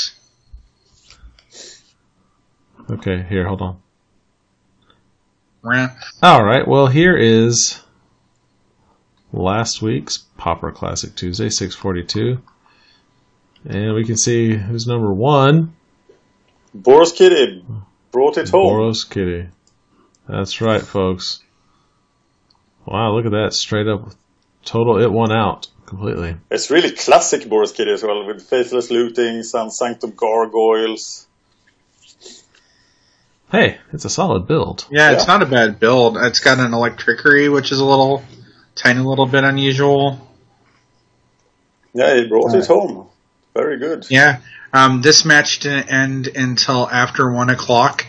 Okay, here, hold on. Rant. All right, well, here is last week's Pauper Classic Tuesday, 642. And we can see who's number 1. Boros Kitty brought it home. Boros Kitty. That's right, folks. Wow, look at that. Straight up total. It won out completely. It's really classic Boros Kitty as well, with Faithless Lootings and Sanctum Gargoyles. Hey, it's a solid build. Yeah, it's not a bad build. It's got an Electrickery, which is a tiny little bit unusual. Yeah, he brought it home. Very good. Yeah. This match didn't end until after 1 o'clock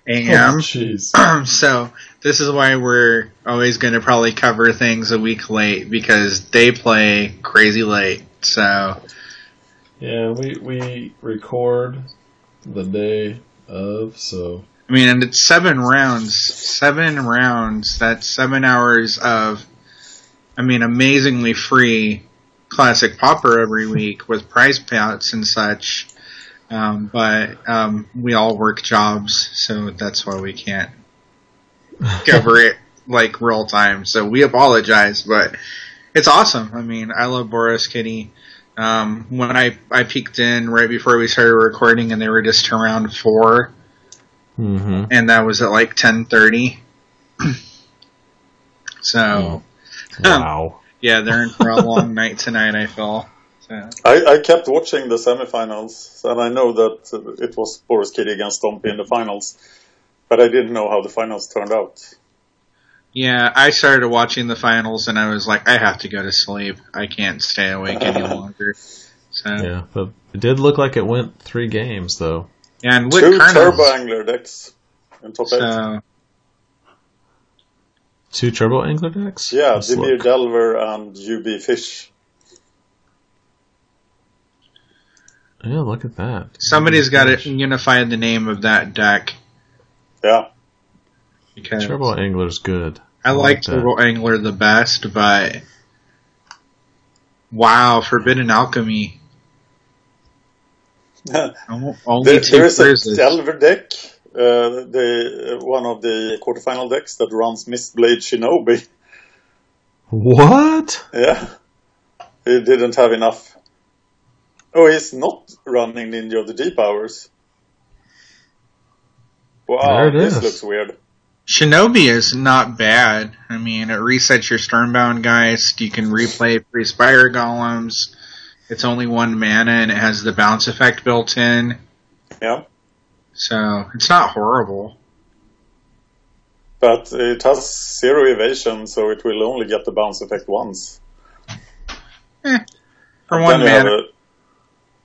a.m. Oh, jeez. So this is why we're always going to probably cover things a week late, because they play crazy late. So Yeah, we record the day of, so... I mean, and it's 7 rounds. 7 rounds. That's 7 hours of, amazingly free Classic Pauper every week with prize payouts and such. But we all work jobs, so that's why we can't cover it like real time. So we apologize, but it's awesome. I mean, I love Boros Kitty. When I peeked in right before we started recording, and they were just around 4, and that was at like 10:30. So, wow. Yeah, they're in for a long night tonight, I feel. So. I kept watching the semifinals, and I know that it was Boros Kitty against Stompy in the finals, but I didn't know how the finals turned out. Yeah, I started watching the finals, and I was like, I have to go to sleep. I can't stay awake any longer. So. Yeah, but it did look like it went 3 games, though. Yeah, and with 2 Colonels, Turbo Angler decks in top 8. 2 Turbo Angler decks? Yeah, Let's Dimir look. Delver and UB Fish. Yeah, look at that. Somebody's got to unify the name of that deck. Yeah. Because Turbo Angler's good. I like that. Turbo Angler the best, but wow, Forbidden Alchemy. Only 2 There is a prizes. Delver deck, one of the quarterfinal decks that runs Mistblade Shinobi. What? Yeah. He didn't have enough. Oh, he's not running Ninja of the Deep Hours. Wow, There it this is. looks weird. Shinobi is not bad. I mean, it resets your Sternbound Geist. You can replay Pre-Spire Golems. It's only 1 mana, and it has the bounce effect built in. Yeah. So, it's not horrible. But it has 0 evasion, so it will only get the bounce effect once. For And 1 mana.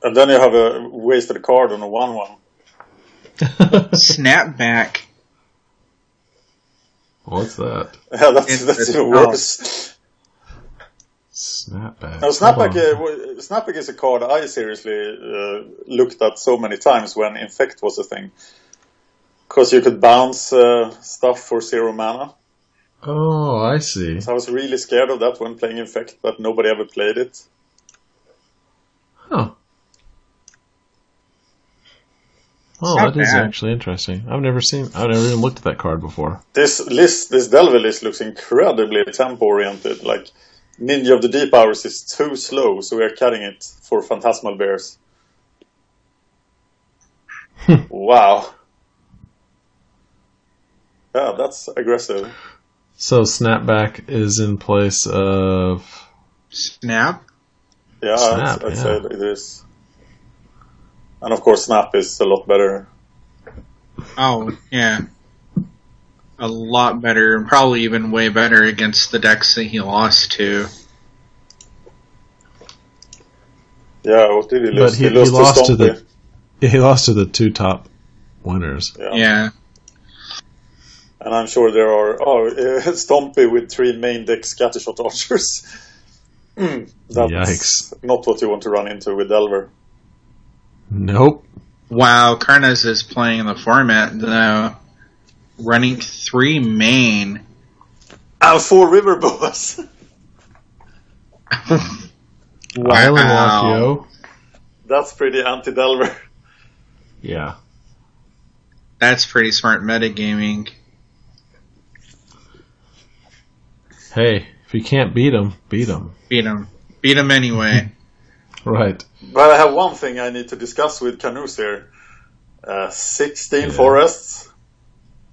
And then you have a wasted card on a 1/1. Snapback. What's that? Yeah, that's even worse. Snapback. Now, Snapback is a card I seriously looked at so many times when Infect was a thing. Because you could bounce stuff for 0 mana. Oh, I see. So I was really scared of that when playing Infect, but nobody ever played it. Huh. Oh, Not that is bad. actually interesting. I've never even looked at that card before. This Delver list looks incredibly tempo-oriented. Like, Ninja of the Deep Hours is too slow, so we are cutting it for Phantasmal Bears. Wow. Yeah, that's aggressive. So Snapback is in place of... Snap? Yeah, Snap, I'd say it is. And of course, Snap is a lot better. Oh, yeah. A lot better, and probably even way better against the decks that he lost to. Yeah, what did he lose? But he lost lost to Stompy. he lost to the 2 top winners. Yeah. And I'm sure there are... Stompy with 3 main deck Scattershot Archers. That's not what you want to run into with Delver. Nope. Wow, Karnas is playing the format, though. Running 3 main. And 4 river boas. Island Walk, yo. That's pretty anti-Delver. Yeah. That's pretty smart metagaming. Hey, if you can't beat them, beat them. Beat him anyway. Right. But I have one thing I need to discuss with Canoes here. 16 forests.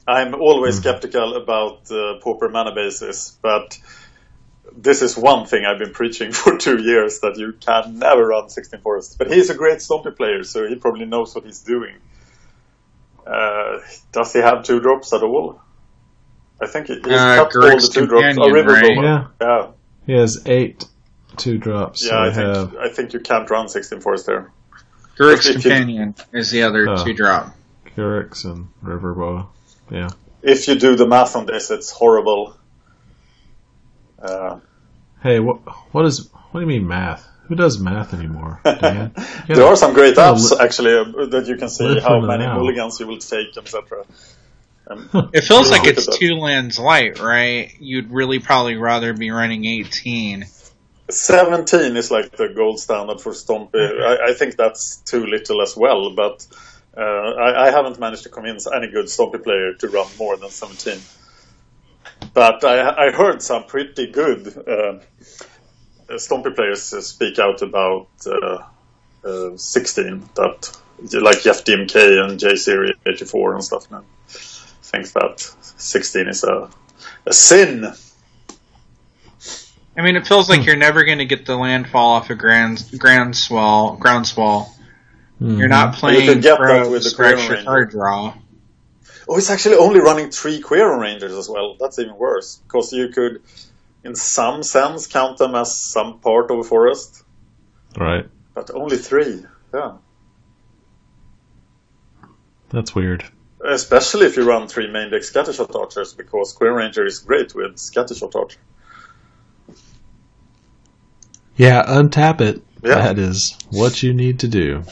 I'm always skeptical about Pauper mana bases, but this is one thing I've been preaching for 2 years, that you can never run 16 forests. But he's a great Stompy player, so he probably knows what he's doing. Does he have 2 drops at all? I think he's cut all the 2 drops. Oh, River right? Yeah. He has 8 2 drops. Yeah, So I think you can't run 16 forest there. Gurik's Companion is the other 2 drop. Gurik's and Riverboa. Yeah. If you do the math on this, it's horrible. Hey, what do you mean math? Who does math anymore, Dan? There are some great apps, actually, that you can see how many now. mulligans you will take, etc. It feels like it's 2 lands light, right? You'd really probably rather be running 18. 17 is like the gold standard for Stompy. I think that's too little as well, but I haven't managed to convince any good Stompy player to run more than 17. But I heard some pretty good Stompy players speak out about 16, that like Jeff DMK and J-Series84 and stuff now. Think that 16 is a sin. I mean, it feels like you're never going to get the landfall off a groundswell. You're not playing you can get that with the scratch Queron your Ranger. card draw. Oh, it's actually only running 3 Queron Rangers as well. That's even worse, because you could, in some sense, count them as some part of a forest. Right. But only 3, yeah. That's weird. Especially if you run 3 main deck Scattershot Archers, because Queron Ranger is great with Scattershot Archer. Yeah, untap it. Yeah. That is what you need to do.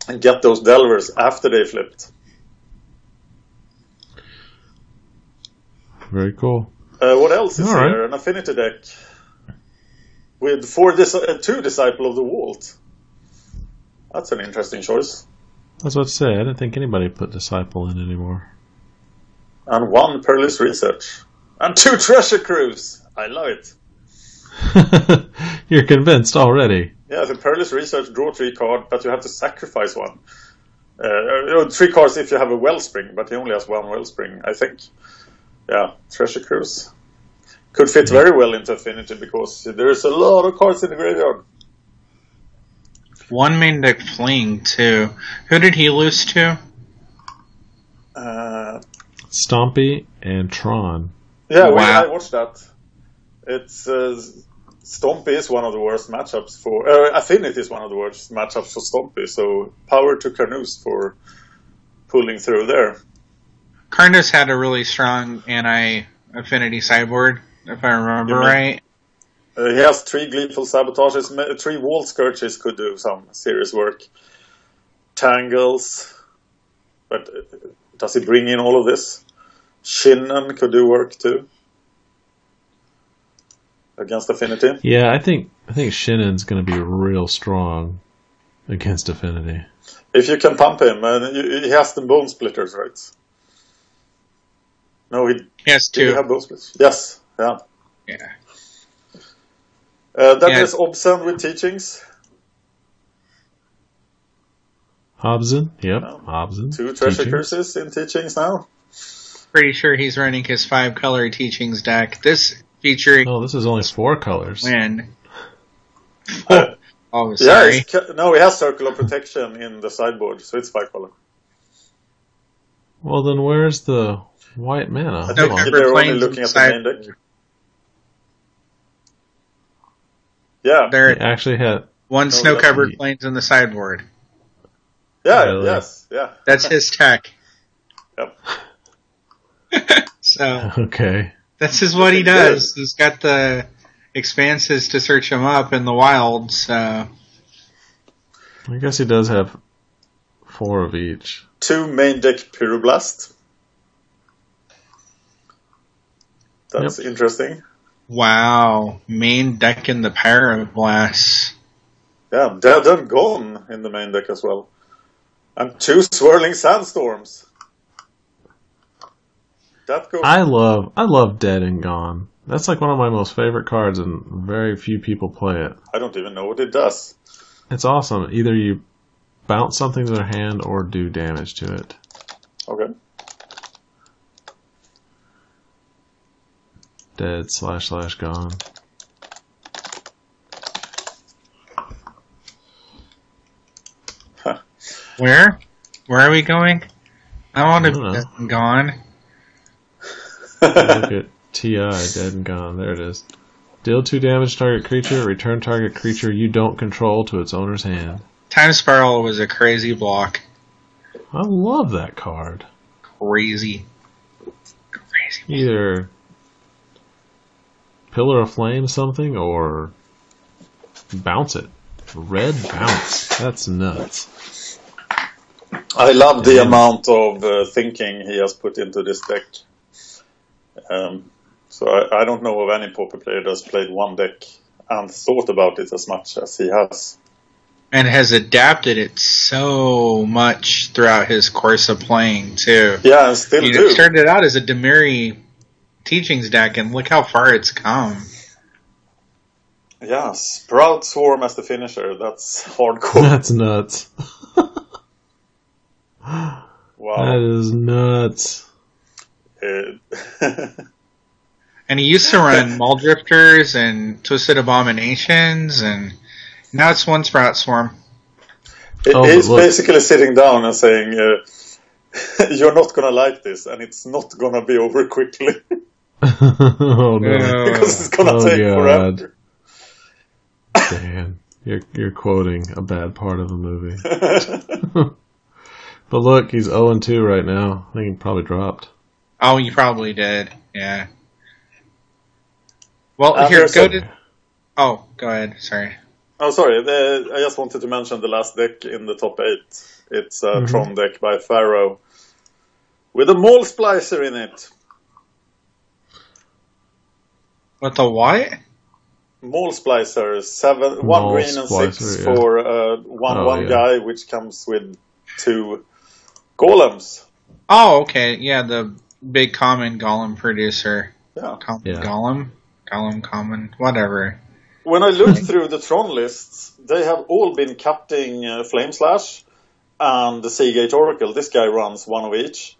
And get those Delvers after they flipped. Very cool. What else is All right. here? An affinity deck with 2 Disciple of the Vault. That's an interesting choice. I was about to say, I didn't think anybody put Disciple in anymore. And 1 Perilous Research. And 2 Treasure Cruise. I love it. You're convinced already. Yeah, the Perilous Research, draw 3 cards, but you have to sacrifice 1. 3 cards if you have a Wellspring, but he only has 1 Wellspring, I think. Yeah, Treasure Cruise. Could fit very well into Affinity, because there's a lot of cards in the graveyard. 1 main deck Fling, too. Who did he lose to? Stompy and Tron. Yeah, Wow. I watched that. It's Stompy is one of the worst matchups for... Affinity is one of the worst matchups for Stompy, so power to Carnoose for pulling through there. Karnas had a really strong anti-affinity sideboard, if I remember right. He has 3 Gleeful Sabotages, 3 Wall Scourges could do some serious work. Tangles, but does he bring in all of this? Shinnon could do work too. Against Affinity. Yeah, I think Shinnon's going to be real strong against Affinity. If you can pump him, he has the Bone Splitters, right? No, he Yes, did he 2. have Bone Splitters? Yes, yeah. Yeah. Then Yeah. there's Obscene with Teachings. Hobson, yep, Oh. Hobson. 2 Treasure Teachings. Cruises in Teachings now. Pretty sure he's running his 5-color Teachings deck. This featuring Oh, this is only 4 colors. win. Uh, Oh, Yeah, sorry. no, he has Circle of Protection in the sideboard, so it's 5 color. Well, then where's the white mana? I No think cover they're only planes looking at the inside. main deck. Yeah, There, He actually had... 1 that's snow-covered neat. planes in the sideboard. yeah, Really? yes, yeah. That's his tech. Yep. So Okay. this is what he Looking does. He's got the expanses to search him up in the wild, so... I guess he does have 4 of each. 2 main deck Pyroblast. That's interesting. Wow. Main deck in the Pyroblast. Yeah, Dead and Gone in the main deck as well. And 2 Swirling Sandstorms. That goes... I love Dead and Gone. That's like one of my most favorite cards, and very few people play it. I don't even know what it does. It's awesome. Either you bounce something to their hand or do damage to it. Okay. Dead / gone. Where? Where are we going? I want to be dead and gone. Look at TI, Dead and Gone. There it is. Deal 2 damage to target creature. Return target creature you don't control to its owner's hand. Time Spiral was a crazy block. I love that card. Crazy. Either Pillar of Flame something or bounce it. Red bounce. That's nuts. I love the amount of thinking he has put into this deck. So I don't know of any Pauper player that's played one deck and thought about it as much as he has. And has adapted it so much throughout his course of playing, too. Yeah, and still do. It started out as a Demiri Teachings deck, and look how far it's come. Yeah, Sprout Swarm as the finisher. That's hardcore. That's nuts. Wow. That is nuts. And he used to run Mall Drifters and Twisted Abominations, and now it's one Sprout Swarm. He's basically sitting down and saying, you're not going to like this, and it's not going to be over quickly. Oh, no. Because it's going to take forever. Dan, you're quoting a bad part of the movie. But look, he's 0-2 right now. I think he probably dropped. Oh, you probably did, yeah. Well, here, go to... Oh, go ahead, sorry. Oh, sorry. I just wanted to mention the last deck in the top 8. It's a Tron deck by Pharaoh with a Maul Splicer in it. What the what? Maul Splicer, 1 green and 6 for 1/1 guy, which comes with 2 golems. Oh, okay. Yeah, the big common golem producer. Yeah. Golem, common, whatever. When I looked through the Tron lists, they have all been cutting Flame Slash and the Seagate Oracle. This guy runs 1 of each.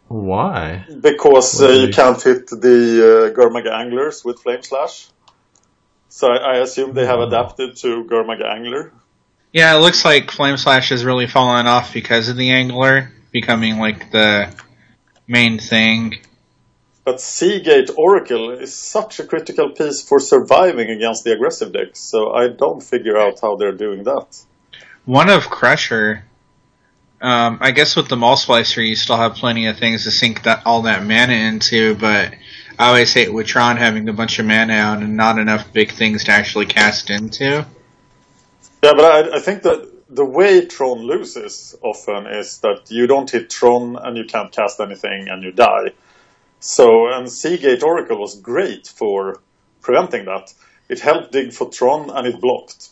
Why? Because you can't hit the Gurmag Anglers with Flame Slash. So I assume they have adapted to Gurmag Angler. Yeah, it looks like Flame Slash has really fallen off because of the Angler becoming like the main thing. But Seagate Oracle is such a critical piece for surviving against the aggressive decks, so I don't figure out how they're doing that. One of Crusher. I guess with the Maul Splicer, you still have plenty of things to sink all that mana into, but I always hate with Tron having a bunch of mana out and not enough big things to actually cast into. Yeah, but I think that the way Tron loses often is that you don't hit Tron and you can't cast anything and you die. So, and Seagate Oracle was great for preventing that. It helped dig for Tron and it blocked.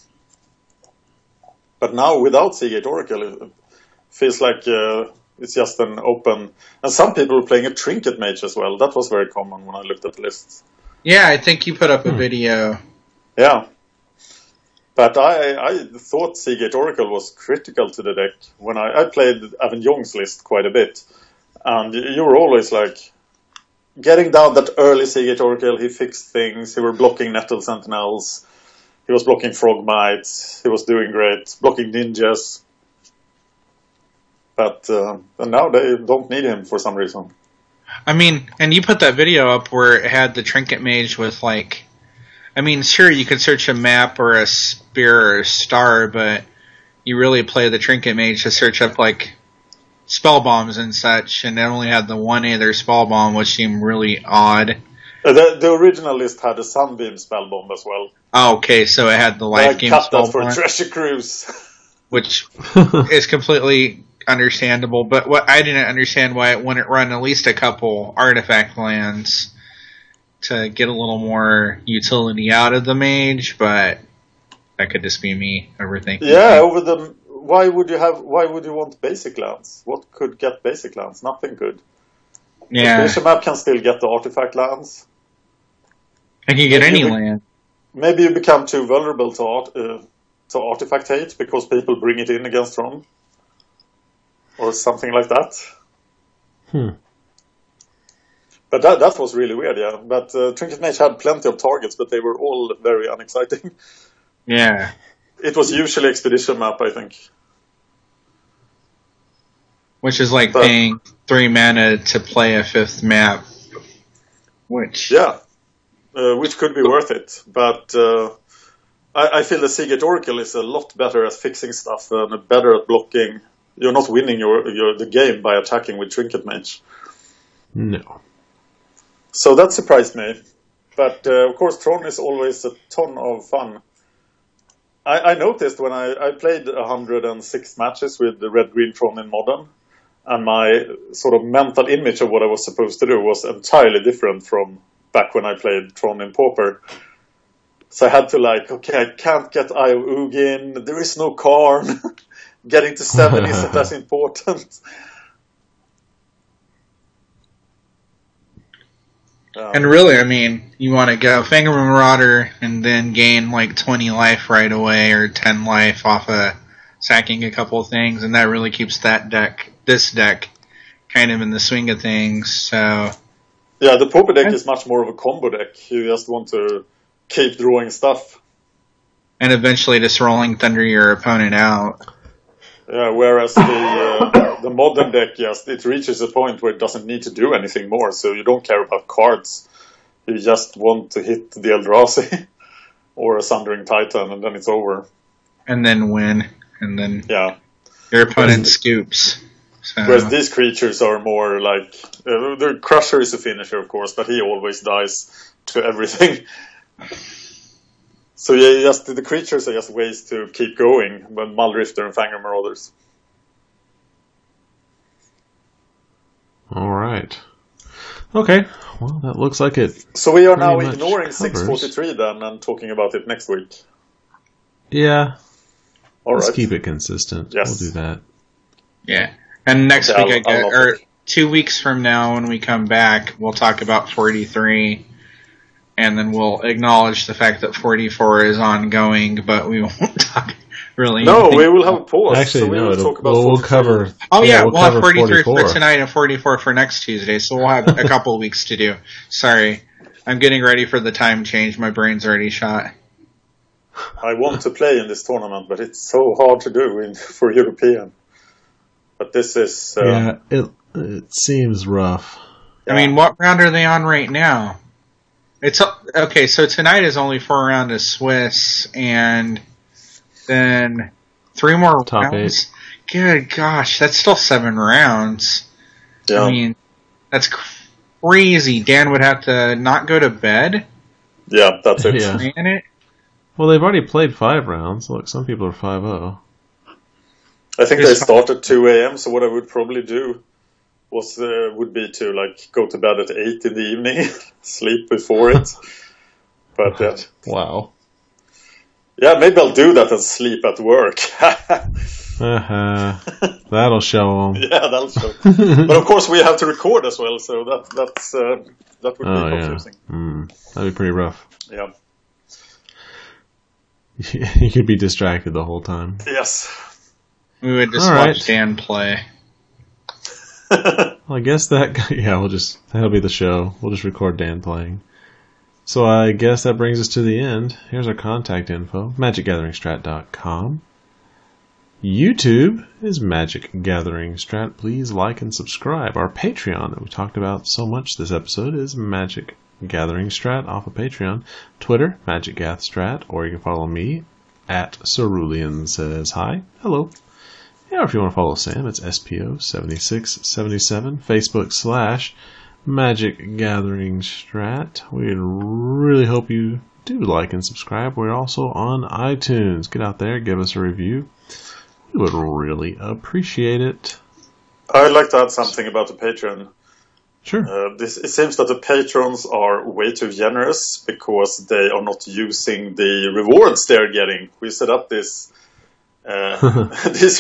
But now without Seagate Oracle, it feels like it's just an open... And some people are playing a Trinket Mage as well. That was very common when I looked at the lists. Yeah, I think you put up a video. Yeah. But I thought Seagate Oracle was critical to the deck. When I played Evan Young's list quite a bit. And you were always like... Getting down that early Seagate Oracle, he fixed things. He were blocking Nettle Sentinels. He was blocking Frogmites. He was doing great. Blocking Ninjas. But and now they don't need him for some reason. I mean, and you put that video up where it had the Trinket Mage with like... I mean, sure, you could search a map or a spear or a star, but you really play the Trinket Mage to search up like... spell bombs and such, and it only had the one other spell bomb, which seemed really odd. The original list had a Sunbeam spell bomb as well. Oh, okay, so it had the life game I cut spell that for bomb, Treasure Cruise. which is completely understandable. But what I didn't understand why it wouldn't run at least a couple artifact lands to get a little more utility out of the mage. But that could just be me overthinking. Yeah, why would you want basic lands? What could get basic lands? Nothing could. Yeah. The Expedition map can still get the artifact lands. I can get any land. Maybe you become too vulnerable to artifact hate because people bring it in against Tron. Or something like that. But that was really weird, yeah. But Trinket Mage had plenty of targets, but they were all very unexciting. Yeah. It was usually Expedition map, I think. Which is like paying 3 mana to play a 5th map. Which... Yeah. Which could be worth it. But I feel the Seagate Oracle is a lot better at fixing stuff and better at blocking. You're not winning the game by attacking with Trinket Mage. No. So that surprised me. But of course Tron is always a ton of fun. I noticed when I played 106 matches with the Red-Green Tron in Modern, and my sort of mental image of what I was supposed to do was entirely different from back when I played Tron in Pauper. So I had to okay, I can't get Eye of Ugin, there is no Karn, getting to 7 isn't as important. And really, I mean, you want to go Finger Marauder and then gain like 20 life right away or 10 life off of sacking a couple of things, and that really keeps this deck, kind of in the swing of things. So yeah, the Pauper deck is much more of a combo deck. You just want to keep drawing stuff. And eventually just rolling Thunder your opponent out. Yeah, whereas the Modern deck, yes, it reaches a point where it doesn't need to do anything more, so you don't care about cards. You just want to hit the Eldrazi or a Sundering Titan, and then it's over. And then win, and then your opponent scoops. So. Whereas these creatures are more like... the Crusher is a finisher, of course, but he always dies to everything. So yeah, the creatures are just ways to keep going, but Muldrifter and Fangor Marauders. Alright. Okay, well that looks like it. So we are now ignoring 643 then and talking about it next week. Yeah. Alright. Let's keep it consistent. Yes. We'll do that. Yeah. And next week, or 2 weeks from now when we come back, we'll talk about 43. And then we'll acknowledge the fact that 44 is ongoing, but we won't talk really. No, we will have a pause. Actually, so we will talk about we'll cover. Oh yeah, we'll have 43 for tonight and 44 for next Tuesday. So we'll have a couple of weeks to do. Sorry, I'm getting ready for the time change. My brain's already shot. I want to play in this tournament, but it's so hard to do for European. But this is... yeah, it seems rough. I mean, what round are they on right now? It's okay, so tonight is only 4 rounds of Swiss, and then 3 more Top rounds. 8. Good gosh, that's still 7 rounds. Yeah. I mean, that's crazy. Dan would have to not go to bed. Yeah, that's it. Yeah. Playing it. Well, they've already played 5 rounds. Look, some people are 5-0. I think they start at 2 a.m., so what I would probably do would be to go to bed at 8 in the evening, sleep before it. But wow. Yeah, maybe I'll do that and sleep at work. That'll show them. Yeah, that'll show. But of course we have to record as well, so that would be confusing. Yeah. That'd be pretty rough. Yeah. You could be distracted the whole time. Yes. We would just watch Dan play. Well, I guess that'll be the show. We'll just record Dan playing. So I guess that brings us to the end. Here's our contact info. MagicGatheringStrat.com. YouTube is Magic Gathering Strat. Please like and subscribe. Our Patreon that we talked about so much this episode is Magic Gathering Strat off of Patreon. Twitter, MagicGathStrat, or you can follow me at Cerulean Says Hi. Hello. Yeah, or if you want to follow Sam, it's SPO7677. Facebook Magic Gathering Strat. We really hope you do like and subscribe. We're also on iTunes. Get out there, give us a review. We would really appreciate it. I'd like to add something about the Patreon. Sure. It seems that the patrons are way too generous because they are not using the rewards they're getting. We set up these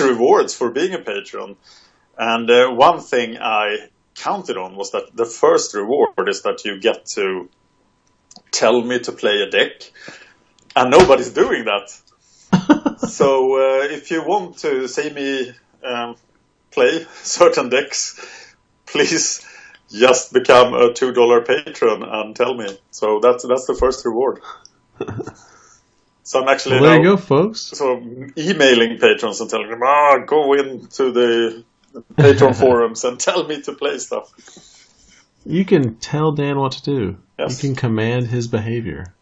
rewards for being a patron. And one thing I counted on was that the first reward is that you get to tell me to play a deck. And nobody's doing that. So if you want to see me play certain decks, please just become a $2 patron and tell me. So that's the first reward. So I'm actually there you go, folks. So emailing patrons and telling them, go into the Patreon forums and tell me to play stuff. You can tell Dan what to do. Yes. You can command his behavior.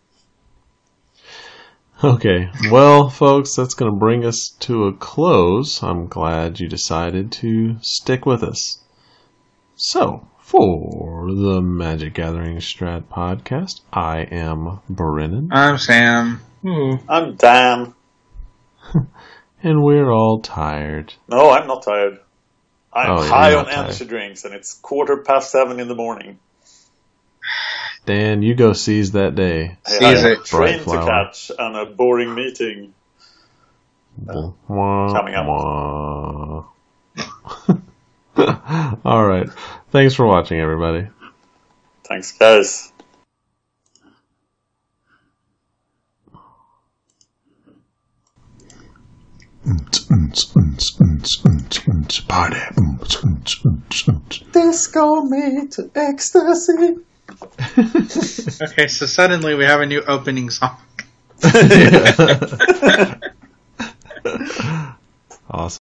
Okay, well, folks, that's going to bring us to a close. I'm glad you decided to stick with us. So, for the Magic Gathering Strat podcast, I am Brennan. I'm Sam. I'm Dan. And we're all tired. No, I'm not tired. I'm high on tired. energy drinks, and it's 7:15 in the morning. Dan, you go seize that day. Seize I have a it. train Bright to flower. catch and a boring meeting coming up. All right. Thanks for watching, everybody. Thanks, guys. Party. Disco me to ecstasy. Okay, so suddenly we have a new opening song. Awesome.